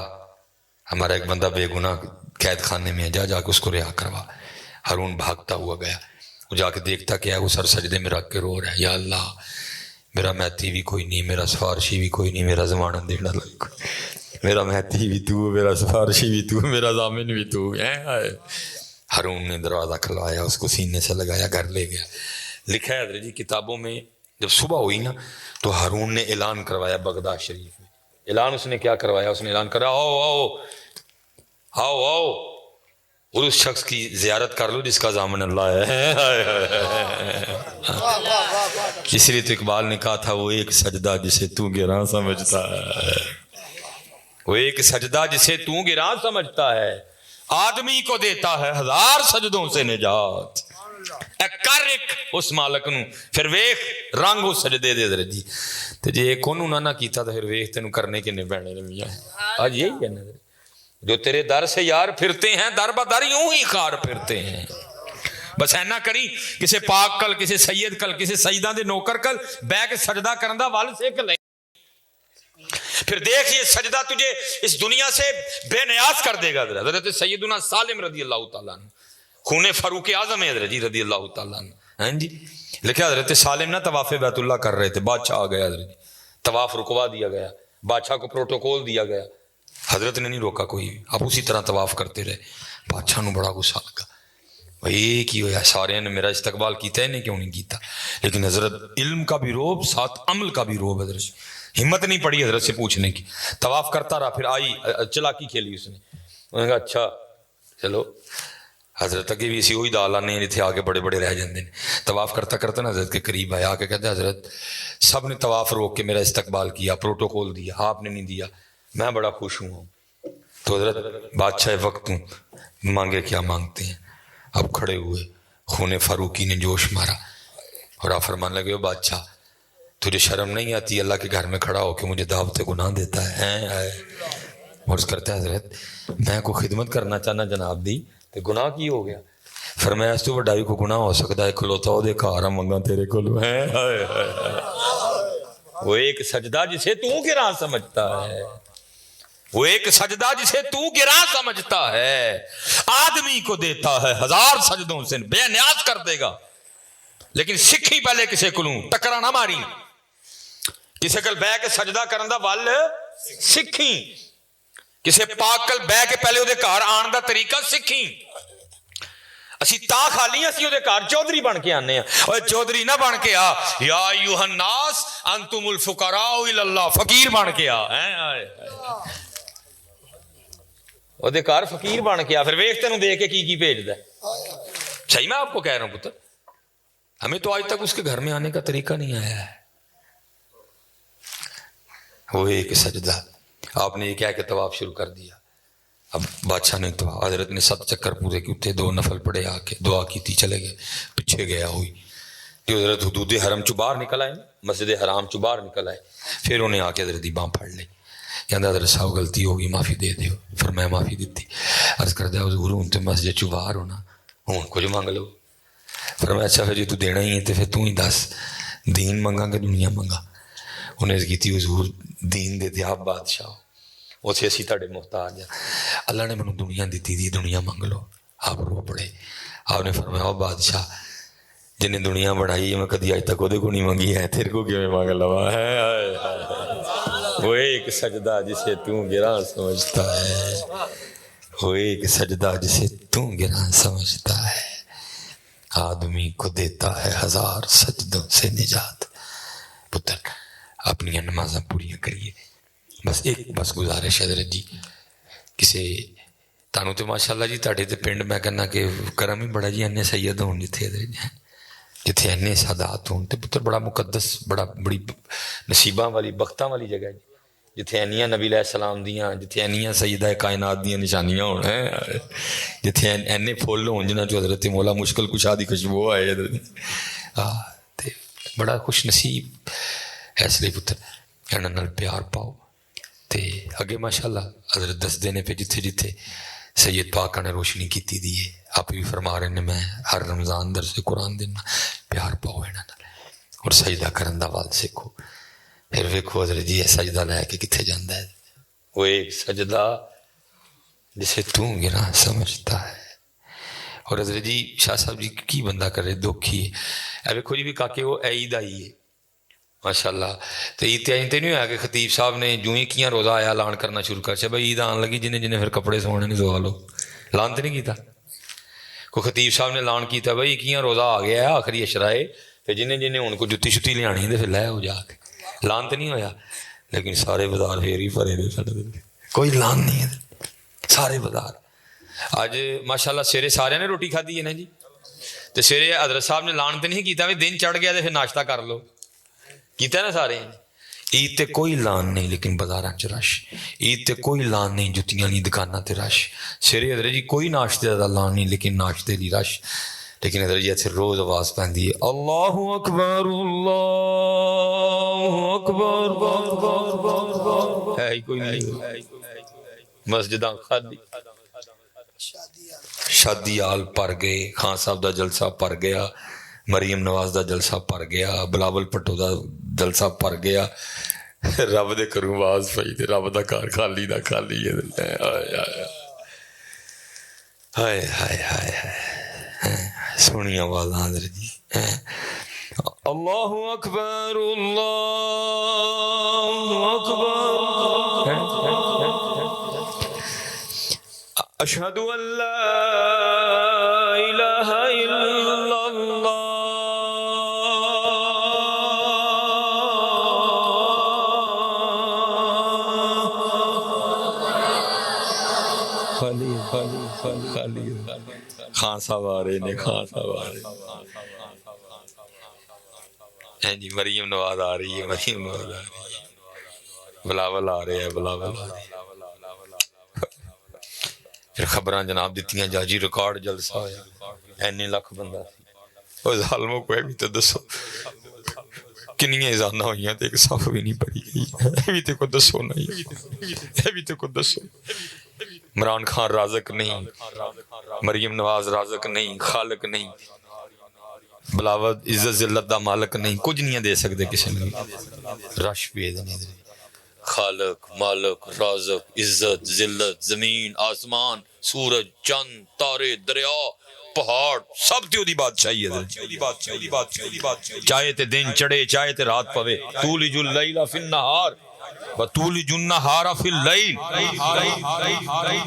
Speaker 1: ہمارا ایک بندہ بے گناہ قید خانے میں ہے، جا کے اس کو رہا کروا۔ ہارون بھاگتا ہوا گیا، وہ جا کے دیکھتا کیا ہے، وہ سر سجدے میں رکھ کے رو رہا ہے، یا اللہ میرا میتی بھی کوئی نہیں، میرا سفارشی بھی کوئی نہیں، میرا ضمانت دینا لگ، میرا میتی بھی تو، میرا سفارشی بھی تو، میرا ضامن بھی تو۔ ہارون نے دروازہ کھلوایا، اس کو سینے سے لگایا، گھر لے گیا۔ لکھا ہے حضرت جی کتابوں میں، جب صبح ہوئی نا تو ہارون نے اعلان کروایا بغداد شریف میں۔ اعلان اس نے کیا کروایا؟ اس نے اعلان کرا، آؤ آؤ آؤ آؤ، اور اس شخص کی زیارت کر لو جس کا ضامن اللہ ہے۔ اس لیے تو اقبال نے کہا تھا، وہ ایک سجدہ جسے تو گراں سمجھتا ہے، وہ ایک سجدہ جسے تو گراں سمجھتا ہے، آدمی کو دیتا ہے ہزار سجدوں سے نجات۔ اے کر ایک اس مالک نو پھر ویخ رنگ اس سجدے دے در جی، تے جے ایک انہوں نہ کیتا تو پھر ویخ تینوں کرنے کے نہیں پینے نمیاں۔ آج یہی ہے نا، جو تیرے در سے یار پھرتے ہیں در بدر یوں ہی خار پھرتے ہیں۔ بس اینا کری کسے پاک کل، کسے سید کل، کسے سیداں دے نوکر کل بے کے سجدہ کرندہ وال سے کل، پھر دیکھ یہ سجدہ تجھے اس دنیا سے بے نیاز کر دے گا۔ حضرت سیدنا سالم رضی اللہ تعالیٰ عنہ، خون فاروق اعظم ہے حضرت جی رضی اللہ تعالیٰ عنہ، ہاں جی، لکھا حضرت سالم نہ طواف بیت اللہ کر رہے تھے، بادشاہ آ گیا، حضرت طواف رکوا دیا گیا، بادشاہ کو پروٹوکول دیا گیا، حضرت نے نہیں روکا کوئی، اب اسی طرح طواف کرتے رہے۔ بادشاہ نو بڑا غصہ لگا، بھائی ایک ہی ہویا، سارے نے میرا استقبال کیتا ہے، نہیں کیوں نہیں کیتا؟ لیکن حضرت علم کا بھی روب ساتھ عمل کا بھی روب، حضرت ہمت نہیں پڑی حضرت سے پوچھنے کی، طواف کرتا رہا، پھر آئی چلاکی کھیلی اس نے، انہوں نے کہا اچھا چلو، حضرت اگے بھی اسی وہی دال آنے ہیں جتنے آگے بڑے بڑے رہ جاندے ہیں۔ طواف کرتا کرتا نا حضرت کے قریب آیا، آ کے کہتے حضرت سب نے طواف روک کے میرا استقبال کیا، پروٹوکول دیا، آپ نے نہیں دیا، میں بڑا خوش ہوں۔ تو حضرت بادشاہ وقت ہوں، مانگے کیا مانگتے ہیں، اب کھڑے ہوئے، خون فاروقی نے جوش مارا اور آپ فرمان لگے، او بادشاہ تجھے شرم نہیں آتی اللہ کے گھر میں کھڑا ہو کے مجھے دعوت گناہ دیتا ہے؟ عرض کرتا ہے حضرت میں کو خدمت کرنا چاہنا جناب دی، تے گناہ کی ہو گیا؟ فرمایا اس تو وڈائی کو گناہ ہو سکتا ہے، کھلوتا ہو دے کھارا منگا تیرے کولو ہے۔ وہ ایک سجدہ جسے تو گراں سمجھتا ہے، وہ ایک سجدہ جسے تو گراں سمجھتا ہے، آدمی کو دیتا ہے ہزار سجدوں سے بے نیاز کر دے گا۔ لیکن سکھی پہلے کسے کلوں ٹکرا نہ ماری، کسے کل بے کے سجدہ کرندہ وال سکھی، کسے پاک کل بے کے پہلے وہ دے کار آن دا طریقہ سکھی۔ اسی تا خالی ہیں، اسی وہ دے کار چودری بن کے آنے ہیں، اور چودری نہ بن کے آ، یا ایوہ الناس انتم الفقراء الاللہ، فقیر بن کے آ، وہ دے کار فقیر بن کے آ، پھر ویکھتے نو دے کے کی بھیج دے۔ صحیح میں آپ کو کہہ رہا ہوں پتر، ہمیں تو آج تک اس کے گھر میں آنے کا طریقہ نہیں آیا ہے۔ وہ ایک سجدہ، آپ نے یہ کہہ کے طواف شروع کر دیا، اب بادشاہ نے تو حضرت نے 7 چکر پورے کیتے، 2 نفل پڑے، آ کے دعا کی تھی، چلے گئے، پیچھے گیا ہوئی جو حضرت حدود حرم چو باہر نکل آئے، مسجد حرام چو باہر نکل آئے، پھر انہیں آ کے حضرت دی باں پھڑ لے، کہندہ حضرت صاحب غلطی ہوگی معافی دے دیو، فرمایا معافی دیتی، عرض کر دیا حضور ہوں تو مسجد چو باہر ہونا، ہوں کچھ مانگ لو۔ فرمایا اچھا پھر جی تو دینا ہی ہے تو پھر تو ہی دس دین منگا کہ دنیا منگا؟ انہیں کی تھی حضور دین دے دے آپ بادشاہ ہو، اسے اسی تاڑے محتاج ہے، اللہ نے منو دنیا دیتی دی، دنیا منگ لو۔ آپ رو پڑے، آپ نے فرمایا او بادشاہ جنہیں دنیا بڑھائی ہے میں کدی آج تک وہ کو نہیں منگی ہے، تیرے کو کیوں مانگ لوا ہے؟ وہ ایک سجدہ جسے تو گراں سمجھتا ہے، وہ ایک سجدہ جسے تو گراں سمجھتا ہے، آدمی کو دیتا ہے ہزار سجدوں سے نجات۔ پتر اپنی نمازاں پوریاں کریے۔ بس ایک بس گزارش ہے حضرت جی، کسے تانوں تے ماشاءاللہ جی تاڑے تے پنڈ میں کہنا کہ کرم ہی بڑا جی، انے سید ہون جتھے حضرت جی، جتھے انے سادات ہون تے پتر بڑا مقدس، بڑی نصیباں والی بختاں والی جگہ جی، جتھے انیاں نبی علیہ السلام دیاں، جتھے انیاں سیدہ کائنات دیاں نشانیاں ہون، جتھے اینے پھول ہون جنہاں چو حضرت مولا مشکل کشا دی خوشبو آئے حضرت، تے بڑا خوش نصیب ہے۔ اس لیے پتر انہاں نال پیار پاؤ تے اگے ماشاءاللہ حضرت دس دینے پہ جتھے جتھے سید پاک نے روشنی کیتی دی ہے، آپ بھی فرما رہے ہیں میں ہر رمضان در سے قرآن دینا، پیار پاؤ انہاں نال اور سجدہ کرن دا وال سیکھو۔ پھر ویکھو حضرت جی سجدہ لے کے کتھے جاندا ہے، وہ ایک سجدہ
Speaker 2: جسے تو گرا سمجھتا ہے. اور حضرت جی شاہ صاحب جی کی بندہ کرے دکھ ہی ہے. ویکھو جی بھی کاکے وہ عید آئی ہے ماشاء اللہ. تو عید آئی تو نہیں ہوا کہ خطیب صاحب نے جو ہی کیا روزہ آیا اعلان کرنا شروع کر چا بھائی عید آن لگی جنہیں جنہیں پھر کپڑے سونے نہیں دوا لو. اعلان تو نہیں کیتا کوئی خطیب صاحب نے اعلان کیتا بھائی کیا روزہ آ گیا ہے آخری اشرائے تو جنہیں جنہیں ان کو جتی شتی لیا تو پھر لے ہو جا کے. اعلان تو نہیں ہویا لیکن سارے بازار پھر ہی بھرے دے سارے کوئی اعلان نہیں ہے سارے بازار. اج ماشاء اللہ سویرے سارے نے روٹی کھادی ہے نا جی. تو سویرے حضرت صاحب نے اعلان تو نہیں کیتا بھی دن چڑھ گیا تو پھر ناشتہ کر لو کیتا نا سارے. عید تے کوئی اعلان نہیں لیکن بازاراں چ رش. عید تے کوئی اعلان نہیں جتیاں نہیں دکاناں تے رش. سویرے حضرت جی کوئی ناشتے دا اعلان نہیں لیکن ناشتے دی رش. لیکن حضرت جی اتنے روز آواز پیندی ہے اللہ اکبر اللہ اکبر. ہے ہی کوئی نہیں مسجداں خالی شادی آل پر گئے. خان صاحب دا جلسہ پر گیا. مریم نواز دا جلسہ پر گیا. بلاول بھٹو دا جلسہ پر گیا. رب دے کروں آواز پئی تے رب دا گھر خالی دا خالی ہے. ہائے ہائے ہائے ہائے سونی آواز حضرت جی. اللہ اکبر اللہ اکبر اشہد ان لا الہ الا اللہ خالی خالی خالی. خان صاحب آ رہے نے خان صاحب آ رہے ہیں جی. مریم نواز آ رہی ہے مریم نواز آ رہی ہے. بلاول آ رہے ہیں بلاول آ رہے ہیں. پھر خبراں جناب دیتیاں جا جی ریکارڈ جلسہ ہویا اینے لاکھ بندہ سی. اور ظالموں کو بھی تو دسو کنیاں اذاناں ہوئیاں تے ایک صف بھی نہیں پڑھی گئی. بھی تے کو دسو نہیں بھی تے کو دسو. عمران خان رازق نہیں مریم نواز رازق نہیں خالق نہیں بلاول عزت ذلت دا مالک نہیں کچھ نہیں دے سکتے کسی نے. رش بھی نہیں خالق مالک رازق عزت ذلت زمین آسمان سورج چند تارے دریا پہاڑ سب تے دی بادشاہی ہے. چاہے تے دن چڑھے چاہے تے رات پوے. تولج اللیل فی النہار وتولج النہار فی اللیل.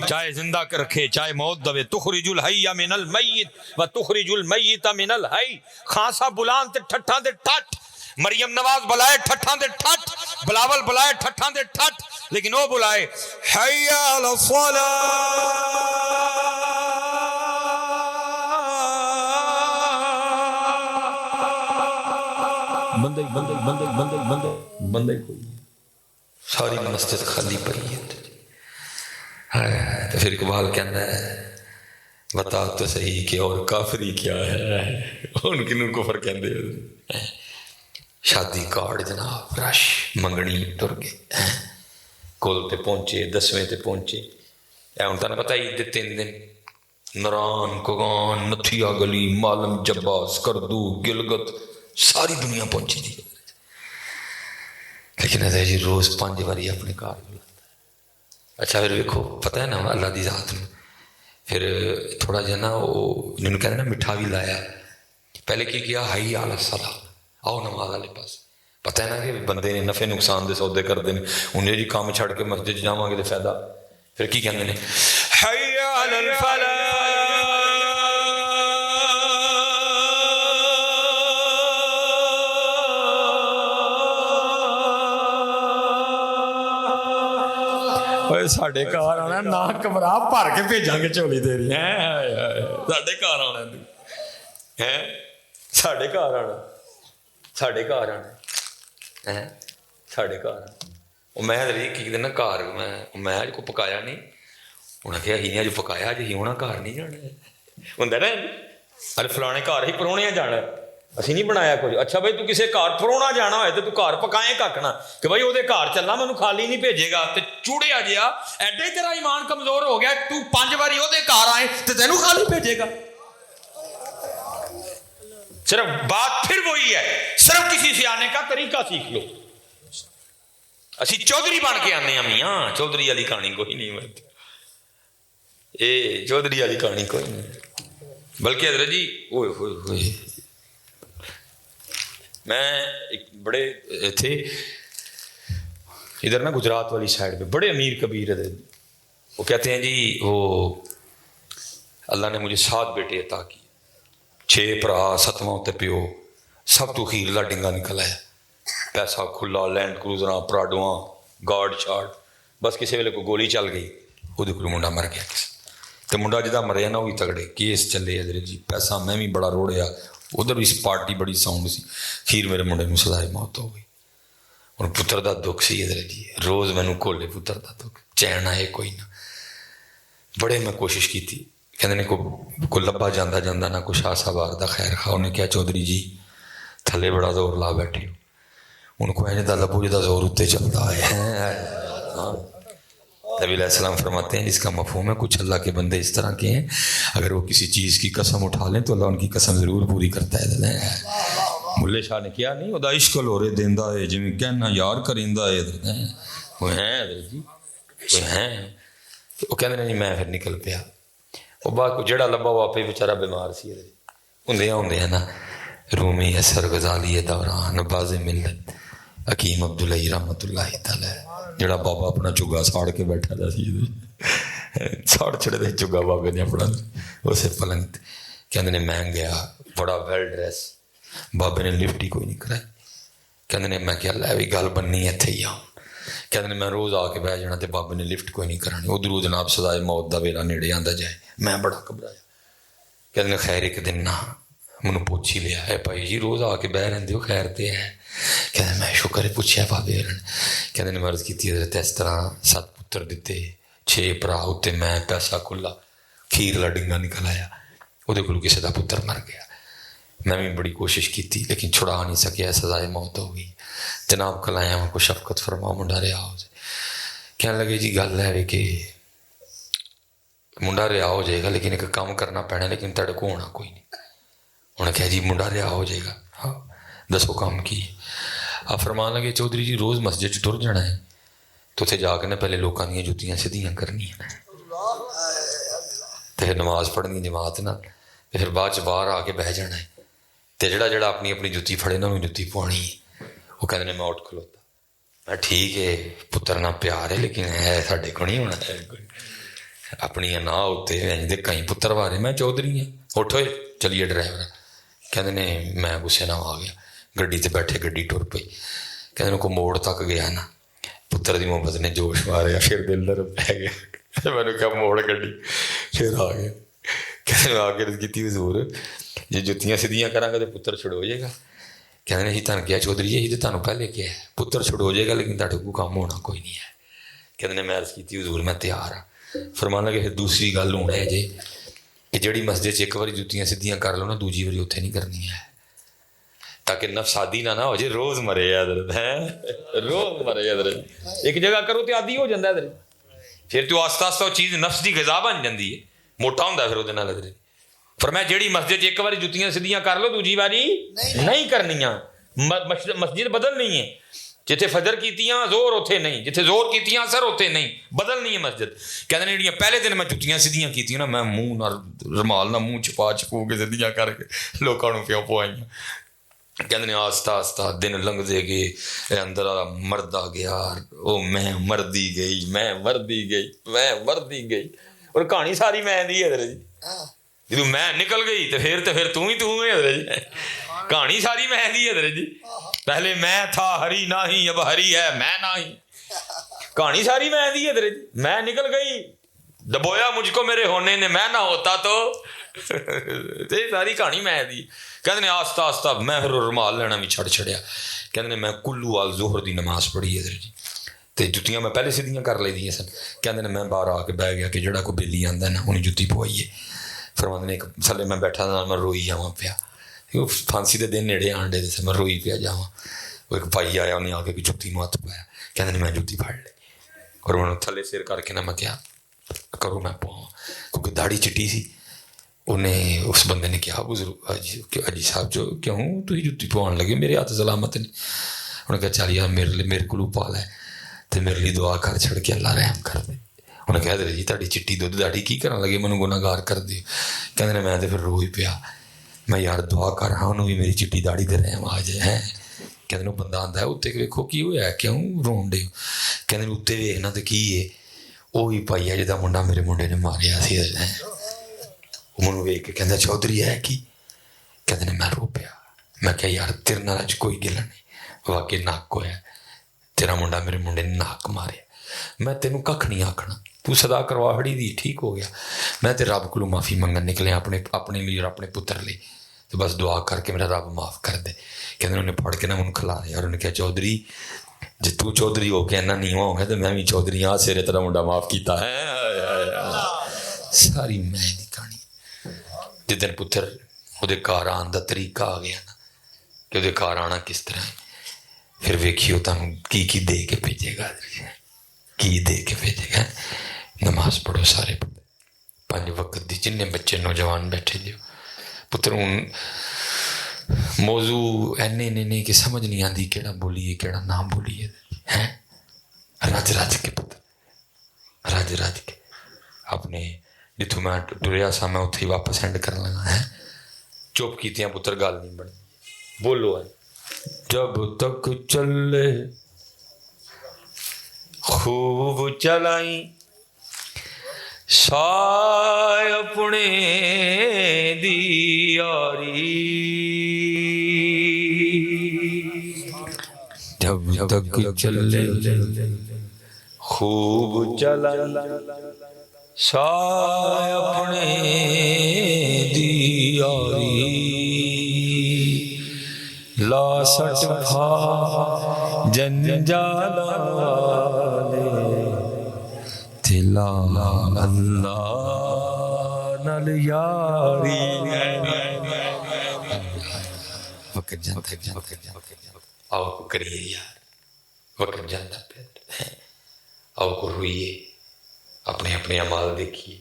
Speaker 2: چاہے زندہ کر رکھے چاہے موت دوے. تخرج الحی من المیت وتخرج المیت من الحی. خان صاحب بلان تے ٹھٹھاں دے ٹھٹ. مریم نواز بلائے ٹھٹھاں دے ٹھٹ. بلاول بلائے ٹھٹھاں دے ٹھٹ. لیکن وہ بلائے حی علی الصلاۃ. بندے بندے بندے بندے بندے بندے کوئی ساری مسجد خالی پڑی ہے. تو پھر اقبال کہنا ہے بتا تو صحیح کہ اور کافری کیا ہے. ان کنوں کفر کہندے شادی کارڈ جناب رش منگنی تر گئے کول تے پہنچے 10ویں تے پہنچے. ہن تانوں پتہ عید دے 3 دن نران کوگان نتھیا گلی مالم جبا سکردو گلگت ساری دنیا پہنچی تھی. لیکن حضرت جی روز 5 باری اپنے گھر بلاتا. اچھا پھر دیکھو پتہ ہے نا اللہ دی ذات میں پھر تھوڑا جہا نا وہ جنہوں کہتے ہیں نا مٹھا بھی لایا. پہلے کی کیا حی علی الصلاۃ آؤ نماز والے پاس. پتہ ہے نا کہ بندے نے نفع نقصان دے سودے کرتے ہیں. انہیں جی کام چھڑ کے مسجد جاواں گے تو فائدہ. پھر کی کہتے ہیں حی علی الفلاح. ساڈے گھر آنا نہ کمرہ بھر کے بھیجاں گے چولی تیری. ساڈے گھر آنا ہے ساڈے گھر آنا ساڈے گھر آنا ساڈے گھر. میں کی دن گھر میں اج کو پکایا نہیں. انہیں کہا ہی اج پکایا اج ہی ہونا گھر نہیں جانا ہوں نا. ارے فلانے گھر ہی پرونے جانا اسی نہیں بنایا کچھ. اچھا بھائی تو کسی گھر پرونا جانا ہوئے تو گھر پکائے ککنا کہ بھائی وہ گھر چلنا مینوں خالی نہیں بھیجے گا. تو چوڑیا جہا ایڈے تیرا ایمان کمزور ہو گیا تو 5 باری وہ گھر آئے تو تینوں خالی بھیجے گا. صرف بات پھر وہی ہے صرف کسی سے آنے کا طریقہ سیکھ لو. اسی چودھری بن کے آنے ہیں میاں چودھری والی کہانی کوئی نہیں.
Speaker 1: یہ چودھری والی کہانی کوئی نہیں. بلکہ حضرت جی اوئے ہوئے ہوئے میں ایک بڑے تھے ادھر نا گجرات والی سائڈ پہ بڑے امیر کبیر ہے. وہ کہتے ہیں جی وہ اللہ نے مجھے 7 بیٹے عطا کیے, 6 بھرا 7واں تے پیو, سب تو خیرلا ڈنگا نکل آیا, پیسہ کھلا, لینڈ کروزراں پراڈواں گارڈ شارڈ. بس کسی ویلے کوئی گولی چل گئی وہ منڈا مر گیا. تو منڈا جدا مریا نا وہی تگڑے کیس چلے حضرت جی. پیسہ میں بھی بڑا روڑیا, ادھر بھی پارٹی بڑی ساؤنڈ سی. خیر میرے منڈے میں سزائے موت ہو گئی. اور پتر دا دکھ سی حضرت جی, روز مینوں کھولے پتر دا دکھ, چین آئے کوئی نہ. بڑے میں کوشش کی تھی, کہتے نے کو لبا جانا جانا نہ کچھ آسا بار دا خیر خواہ. انہیں کیا چودھری جی تھلے بڑا زور لا بیٹھے ہو, ان کو اینے دا لبو جدا زور اتنے چلتا ہے. نبی علیہ السلام فرماتے ہیں جس کا مفہوم ہے کچھ اللہ کے بندے اس طرح کے ہیں, اگر وہ کسی چیز کی قسم اٹھا لیں تو اللہ ان کی قسم ضرور پوری کرتا ہے. ملے شاہ نے کیا نہیں وہ عشق لورے دیندا ہے جی کہنا یار کریندا ہے. وہ ہیں حضرت جی وہ ہیں. وہ کہتے نہیں میں پھر نکل پیا. وہ بعد کو جڑا لبا وہ آپ ہی بیچارہ بیمار سی ہوں نا. رومی اثر غزالی دوران باز ملت حکیم عبداللہ رحمۃ اللہ تعالی, جڑا بابا اپنا چگا ساڑ کے بیٹھا تھا سی, ساڑ چھڑے دے چگا بابے نے اپنا اسے پلنگ. کہتے نے میں گیا بڑا ویل ڈریس, بابے نے لفٹ ہی کوئی نہیں کرائی. کہتے نے میں کیا لے بھی گل بننی اتنے ہی آؤں. کہتے نے میں روز آ کے بہ جانا, بابے نے لفٹ کوئی نہیں کرانی. ادھر جناب سدائے موت دا ویلا نیڑے آندا جائے. میں بڑا گھبرایا. کہتے نے خیر ایک دن نہ مینوں پوچھ ہی لیا ہے بھائی جی روز آ کے بہ رہندے ہو خیر تے ہے. کہتے میں شکر ہے پوچھیا بابے نے. کہتے نے عرض کی حضرت اس طرح 7 پتر دیتے, 6 بھرا اتنے میں, پیسہ کھلا, کھیرلا ڈنگا نکل آیا. وہ کول کسی کا پتر مر گیا. میں بھی بڑی کوشش کی تھی لیکن چھڑا نہیں سکیا, سزائے موت ہو گئی. جناب کل آیا کو شفقت فرما منڈا رہا ہو جائے. کہنے لگے جی گل ہے کہ منڈا رہا ہو جائے گا لیکن ایک کام کرنا پینا, لیکن تیرے کو ہونا کوئی نہیں. انہیں کہا جی منڈا رہا ہو جائے گا, ہاں دسو کام کی. آپ فرمان لگے چودھری جی روز مسجد ٹر جانا ہے تو اتنے جا کے نا پہلے لوگوں دیا جتیاں سیدیاں کرنی ہیں, تو پھر نماز پڑھنی جماعت نہ, پھر بعد باہر آ کے بہ جانا ہے. تو جڑا اپنی اپنی جتی پھڑے نا انہیں جتی پوانی ہے. وہ کہتے ہیں میں اٹھ کھلوتا, میں ٹھیک ہے پتر نہ پیار ہے لیکن ہے ساڈے کو نہیں ہونا ہے اپنی نہ ہوتے کئی پتر وارے. میں چودھری ہیں اٹھو چلیے ڈرائیور. کہتے ہیں میں غصے نہ آ گیا, گڈی تے بیٹھے گڈی ٹر پئی. کہتے کو موڑ تک گیا نا پتر دی محبت نے جوش ماریا, پھر دل در پہ گیا. میں نے کہا موڑ گڈی, پھر آ گیا. کہتے آ کے عرض کی حضور جی جتیاں سیدیاں کرا گے تو پتر چھڑو جائے گا. کہتے ہیں جی تمہیں کیا چودھری جی تو تمہیں پہلے کیا ہے پتر چھڑو جائے گا لیکن تاڑے کو کام ہونا کوئی نہیں ہے. کہتے ہیں میں عرض کی حضور میں تیار ہاں. فرمانا کہ پھر دوسری گل ہونا ہے جی کہ جڑی مسجد ایک بار جتیاں سیدیاں کر لو نا دوجی باری اتنے نہیں کرنی ہے, تاکہ نفس عادی نہ ہو جائے. روز مرے حضرت ہیں, روز مرے حضرت. ایک جگہ کرو تو عادی ہو جاتا ہے حضرت, پھر تو آہستہ آہستہ وہ چیز نفس کی غذا بن جاتی ہے, موٹا ہوتا ہے پھر وہ حضرت. فرمایا جیڑی مسجد ایک بار جتیاں سیدیاں کر لو دوجی باری نہیں کرنیاں. مسجد بدل نہیں ہے, جتھے فجر کیتیاں زور ہوتے نہیں, جتھے زور کیتیاں اثر ہوتے نہیں, بدل نہیں ہے مسجد. کہتے ہیں جڑیاں پہلے دن میں جتیاں سیدیاں کیتیاں نا میں منہ نہ رمال نہ منہ چھپا چھپو کے سیدیاں کر کے لوگوں کو پیو پوائیاں. کہتے ہیں آہستہ آہستہ دن لنگ دے گئے, اندر والا مرد آ گیا, او میں مردی گئی, میں مردی گئی, میں مردی گئی. اور کہانی ساری میں دی ہے جی, جدو میں نکل گئی تو پھر تو ہی حضرت جی. کہانی ساری میں دی ہے حضرت جی. پہلے میں تھا ہری نہیں اب ہری ہے میں نہیں. کہانی ساری میں دی ہے حضرت جی. میں نکل گئی دبویا مجھ کو میرے ہونے نے, میں نہ ہوتا تو ساری کہانی میں دی. کہتے ہیں آہستہ آہستہ میں پھر رومال لینا بھی چھڑ چھڑیا. کہتے ہیں میں کلو آل ظہر دی نماز پڑھی ہے حضرت جی, تو جتیاں میں پہلے سیدیاں کر لی دیا سن. کہتے ہیں میں باہر آ کے بہ گیا کہ جڑا کوئی بیلی آندا ہے نا انہیں جتی پوائیے. فرماتے ہیں ایک تھلے میں بیٹھا تھا میں روئی جاواں پیا, پھانسی دے دن نیڑے آن ڈے سے میں روئی پیا جاواں. وہ ایک بھائی آیا انہیں آ کے جتی نو ہاتھ پایا. کہتے ہیں میں جتی پھڑ لی اور انہوں نے تھلے سیر کر کے نہ میں کیا کرو میں پاؤں, کیونکہ داڑھی چٹی سی. انہیں اس بندے نے کیا بزرگ اجی صاحب جو کیوں تو ہی جتی پوان لگے میرے ہاتھ سلامت نہیں. انہوں نے کہا چل یار میرے کو پال ہے تو میرے لیے دعا کر چھڑ کے اللہ رحم کر دے.
Speaker 2: انہیں کہا حضرت جی تہاڈی چٹی دودھ داڑھی کی کرن لگے مینوں گناہگار کر دیو. کہندے نے میں تے پھر رو ہی پیا. میں یار دعا کر رہا انہوں بھی میری چٹی داڑھی تے رحم آ جائے ہیں. کہندے نے بندہ آندا ہے اتنے ویکھو کی ہویا کیوں رون ڈے. کہندے نے اتنے ویکھنا تے کی ہے وہی پائی ہے جہاں منڈا میرے منڈے نے ماریا سی. منوں ویکھ کے کہندا چودھری ہے کی. کہندے نے میں رو پیا. میں کہا یار تیرے نال اج کوئی گلا نہیں واقعی ناک ہویا تیرا منڈا میرے منڈے نے ناک ماریا. میں تینوں کھ نہیں آکھنا تو صدا کروا ہڑی دی ٹھیک ہو گیا. میں تے رب کو معافی منگن نکلے اپنے لیے اور اپنے پتر لیے تو بس دعا کر کے میرا رب معاف کر دے. کہندے انہیں پھڑ کے نہ مینوں کھلا دیا اور انہیں کہا چودھری جے تو چودھری ہو کے اینا نیواں ہو گیا تو میں بھی چودھری ہاں سیرے تیرا منڈا معاف کیتا ہے. ساری میں دی کہانی. جدن پتر وہ گھر آن کا طریقہ آ گیا نا کہ وہ گھر آنا کس طرح ہے پھر ویکھیو تمہیں کی دے کے بھیجے گا. کی دے کے بھیجے گا. نماز پڑھو سارے 5 وقت دی جن بچے نوجوان بیٹھے جو پتر ہوں موضوع اینے نہیں کہ سمجھ نہیں آتی کہڑا بولیے کہڑا نہ بولیے ہے. رج کے پتر رج کے اپنے جتوں میں ٹریا سا میں اتنے ہی واپس اینڈ کر لگا ہے. چپ کیتیاں پتر گل نہیں بنی. بولو ہے جب تک چلے خوب چلائی سائے اپنے دی یاری. جب تک چلے خوب چلائی سائے اپنے دی یاری. لا سٹ بھا جنجال تلا اللہ نل یاری. وقت جاتا آؤ کریے یار وقت جاتا پھر آؤ کو روئیے اپنے اپنے اعمال دیکھیے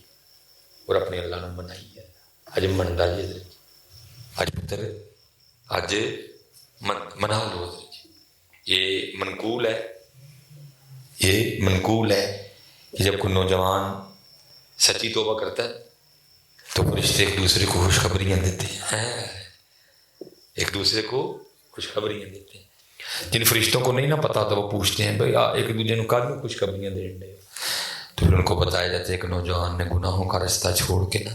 Speaker 2: اور اپنے اللہ نے منائیے. اج منڈا جی اج پتر اج منا لو. یہ منقول ہے کہ جب کوئی نوجوان سچی توبہ کرتا ہے تو فرشتے ایک دوسرے کو خوشخبریاں دیتے ہیں. ایک دوسرے کو خوشخبریاں دیتے ہیں. جن فرشتوں کو نہیں نہ پتا تو وہ پوچھتے ہیں بھائی ایک دوسرے کو کل میں خوشخبریاں دے رہے. تو پھر ان کو بتایا جاتا ہے کہ نوجوان نے گناہوں کا رستہ چھوڑ کے نا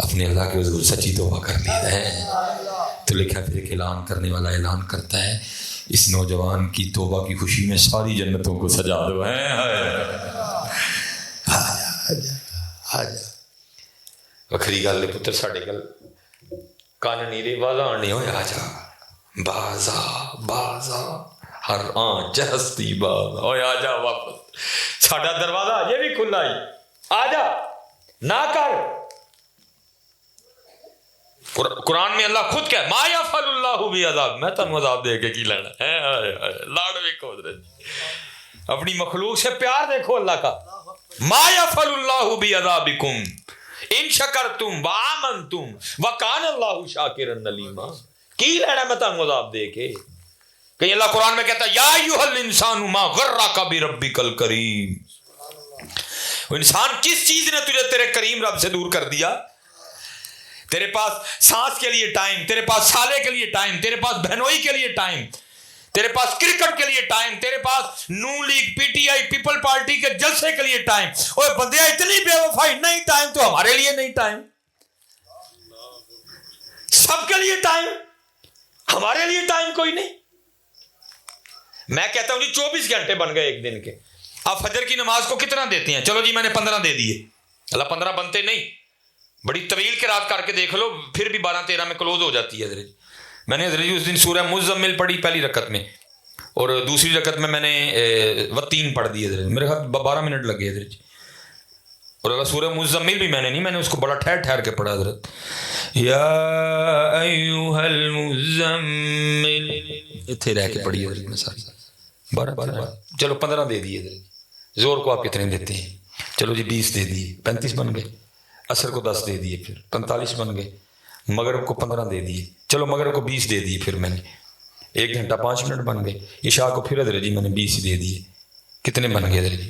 Speaker 2: اپنے اللہ کے حضور سچی توبہ کر لی ہے. تو لکھا پھر ایک اعلان کرنے والا اعلان کرتا ہے اس نوجوان کی توبہ کی خوشی میں ساری جنتوں کو سجا دو. وکھری گل ہے پتر ساڈے گل کان نیرے والا نہیں ہویا. آجا بازا بازا ہر آنچ ہستی بازا ہوئے آجا واپس ساڈا دروازہ یہ بھی کھلا ہی. آجا نہ کر. قرآن میں اللہ خود کہے ما یفعل اللہ بعذاب میں تنو عذاب دے کے کی لینا ہے. لاڑ ویکھو اپنی مخلوق سے پیار دیکھو اللہ کا. ما یفعل اللہ بعذابکم ان شکرتم وآمنتم وکان اللہ شاکرا علیما. کی لینا میں تنو عذاب دے کے. کہیں اللہ قرآن میں کہتا ہے یا ایھا الانسان ما غرک بربک الکریم. وہ انسان کس چیز نے تجھے تیرے کریم رب سے دور کر دیا. تیرے پاس سانس کے لیے ٹائم, تیرے پاس سالے کے لیے ٹائم, تیرے پاس بہنوئی کے لیے ٹائم, تیرے پاس کرکٹ کے لیے ٹائم, تیرے پاس Noon league P T I people party کے جلسے کے لیے ٹائم. اوے بندے اتنی بے وفائی نہیں ٹائم تو ہمارے لیے نہیں ٹائم. سب کے لیے ٹائم ہمارے لیے ٹائم کوئی نہیں. میں کہتا ہوں جی 24 گھنٹے بن گئے ایک دن کے. آپ فجر کی نماز کو کتنا دیتے ہیں؟ چلو جی میں نے 15 دے دیے. اللہ 15 بنتے نہیں, بڑی طویل قرات کر کے دیکھ لو پھر بھی 12-13 میں کلوز ہو جاتی ہے. حضرت میں نے حضرت اس دن سورہ مزمل پڑھی پہلی رکعت میں اور دوسری رکعت میں نے و3 پڑھ دی. حضرت میرے خیال 12 منٹ لگے حضرت. اور اللہ سورہ مزمل بھی میں نے نہیں, میں نے اس کو بڑا ٹھہر کے پڑھا. حضرت یا ایھا المزمل اتنے رہ کے پڑھی حضرت میں ساری 12. چلو 15 دے دیے حضرت. زور کو آپ کتنے دیتے ہیں؟ چلو جی 20 دے دیے, 35 بن گئے. عصر کو 10 دے دیے, پھر 45 بن گئے. مغرب کو 15 دے دیے, چلو مغرب کو 20 دے دیے. پھر میں نے 1 گھنٹہ 5 منٹ بن گئے. عشاء کو پھر حضرت جی میں نے 20 دے دیے. کتنے بن گئے حضرت جی؟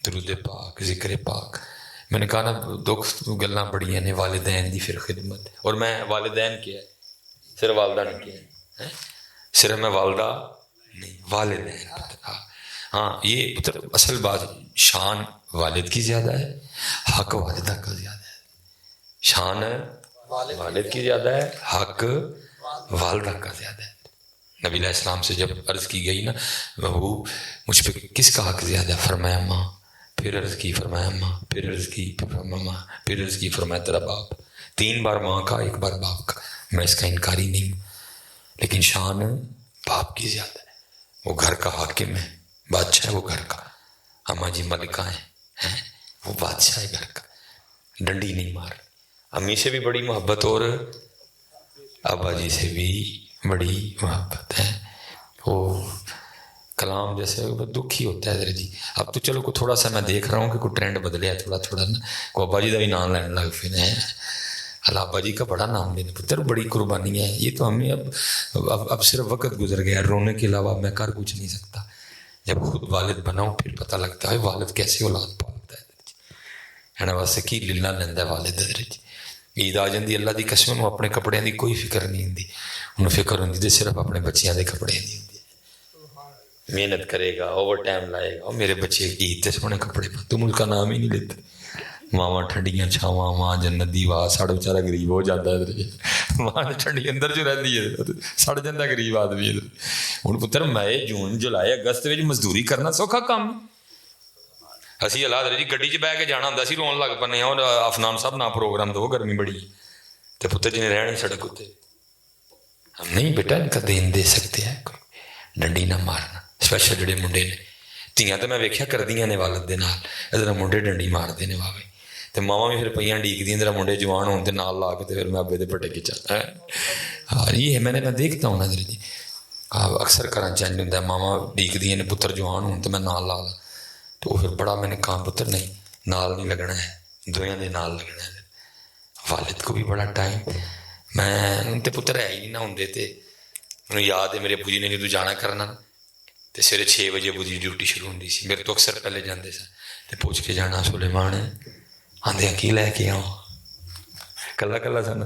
Speaker 1: درود پاک، ذکر پاک. میں نے کہا نا دکھ گلاں بڑیاں نے والدین دی پھر خدمت. اور میں والدین کیا ہے، صرف والدہ نہیں کیا ہے، صرف میں والدہ نہیں، والدین. ہاں یہ پتر اصل بات، شان والد کی زیادہ ہے، حق والدہ کا زیادہ ہے. شان والد کی زیادہ ہے، حق والدہ کا زیادہ ہے. نبی علیہ السلام سے جب عرض کی گئی نا وہ مجھ پہ کس کا حق زیادہ، فرمایا ماں. پھر عرض کی، فرمایا ماں. پھر عرض کی، فرمایا ماں. پھر عرض کی، فرمایا تیرا باپ. 3 بار ماں کا، 1 بار باپ کا. میں اس کا انکاری نہیں ہوں، لیکن شان باپ کی زیادہ ہے. وہ گھر کا حاکم ہے، بادشاہ ہے وہ گھر کا. اماں جی ملکہ ہیں، وہ بادشاہ ہے گھر کا. ڈنڈی نہیں مار. امی سے بھی بڑی محبت اور ابا جی سے بھی بڑی محبت ہے. وہ کلام جیسے دکھ ہی ہوتا ہے ذرا جی. اب تو چلو تھوڑا سا میں دیکھ رہا ہوں کہ کوئی ٹرینڈ بدلیا تھوڑا تھوڑا نا. کو ابا جی کا بھی نام لینے لگ پھر ہیں. اللہ ابا جی کا بڑا نام لینے پتر، بڑی قربانی ہے. یہ تو ہمیں اب صرف وقت گزر گیا، رونے کے علاوہ میں کر کچھ نہیں سکتا. جب خود والد بناؤں پھر پتہ لگتا ہے والد کیسے اولاد پالتا ہے نا. واسطے کی للا لینا والد ہے جی. عید آ جاتی اللہ کی قسم انہوں اپنے کپڑے کی کوئی فکر نہیں ہوتی. انہوں فکر ہوتی صرف اپنے بچیاں کے کپڑے کی ہوتی. محنت کرے گا، اوور ٹائم لائے گا، میرے بچے عید تے سونے کپڑے پا. تم ان کا نام ہی نہیں لیتے. ماواں ٹھنڈیاں چھاواں، ماں جنت دی واہ. ساڑا بیچارہ غریب ہو جاتا ہے، ماں ٹھنڈی اندر جو رہتی ہے سڑ جاتا غریب آدمی. ہوں پتر مئی جون جولائی اگست مزدوری کرنا سوکھا کام. اسی اللہ جی گڈی چ بہ کے جانا ہوں سی، رون لگ پنے. اور افنان صاحب نہ پروگرام دو، گرمی بڑی تو پتر جی نے رہنی سڑک اتنے. ہم نہیں بیٹا ان کا دین دے سکتے ہیں، کوئی ڈنڈی نہ مارنا. اسپیشل جڑے منڈے نے تیاں تو میں ویکھیا کردیاں نے والد دے نال، ادھر منڈے ڈنڈی مارتے نے واوے. تو ماواں بھی پھر پہ ڈیکدیاں ذرا منڈے جوان ہون تے نال لا کے پھر میں ابے دے پٹے کھچا. ہاں یہ میں دیکھتا ہوں نا ادھر جی. اکثر گھر چینج ہوں ماواں ڈیکدیاں نے پتر جوان ہون تو میں نال لا لا. تو پھر بڑا میں نے کہا پتر نہیں نال نہیں لگنا ہے، دویاں دے نال لگنا ہے. والد کو بھی بڑا ٹائم میں تے پتر ہے ہی نہیں نہ ہوں. مجھے یاد ہے میرے ابو جی نے جدوں جانا کرنا تو سویرے 6 بجے ابو جی ڈیوٹی شروع ہوتی سی. میرے تو اکثر پہلے جاندے سن تو پوچھ کے جانا سلیمان آندے کی لے کے آؤ. کلا کلا سن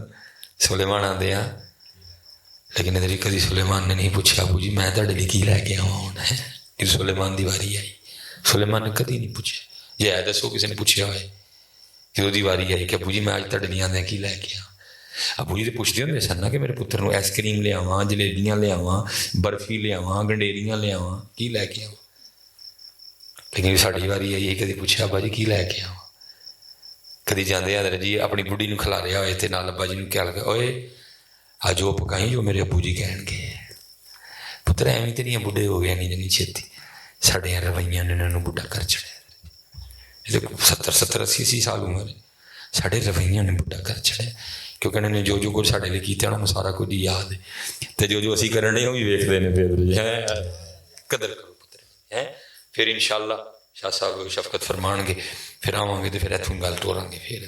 Speaker 1: سلیمان آندے آ. لیکن ادھر کدی سلیمان نے نہیں پوچھا ابو جی میں تہاڈے لیے کی لے کے آواں ہن. جب سلیمان دی واری آئی سلیمان نے کدی نہیں پوچھا. جی ہے دسو کسی نے پوچھا ہوئے کہ وہ واری آئی کہ ابو جی میں اج تہاڈے لیے آندے کی لے کے آ. ابو جی تو پوچھتے ہوندے سن نا کہ میرے پتر نو آئس کریم لے آواں، جلیبیاں لے آواں، برفی لے آواں، گنڈیریاں لے آواں، کی لے کے آواں. لیکن ساڈی واری آئی کدی پوچھا ابا جی کی لے کے آواں. کدی جاندے حضرت جی اپنی بڑھی نو کھلاریا ہوئے تے نال ابا جی نو کہہ لگا اوئے اج وہ پکائیں جو میرے ابو جی کہن گے. پتر ایویں تے نہیں بڈھے ہو گئے نہیں جنی چھتی. ساڈے رویاں نے انہاں نو بڈھا کر چھڑیا. 70 80 سال عمر ہے، ساڈے رویاں نے بڈھا کر چھڑیا. کیونکہ انہوں نے جو کچھ ساڈے لیے کیتا انہوں سارا کچھ یاد ہے. تے جو اسی کرن ڈے وہ بھی ویکھدے نے. پھر قدر کرو پتر ہیں. پھر انشاءاللہ شاہ صاحب شفقت فرمان گے، پھر آواں گے تو پھر اتوں گل ٹوراں گے. پھر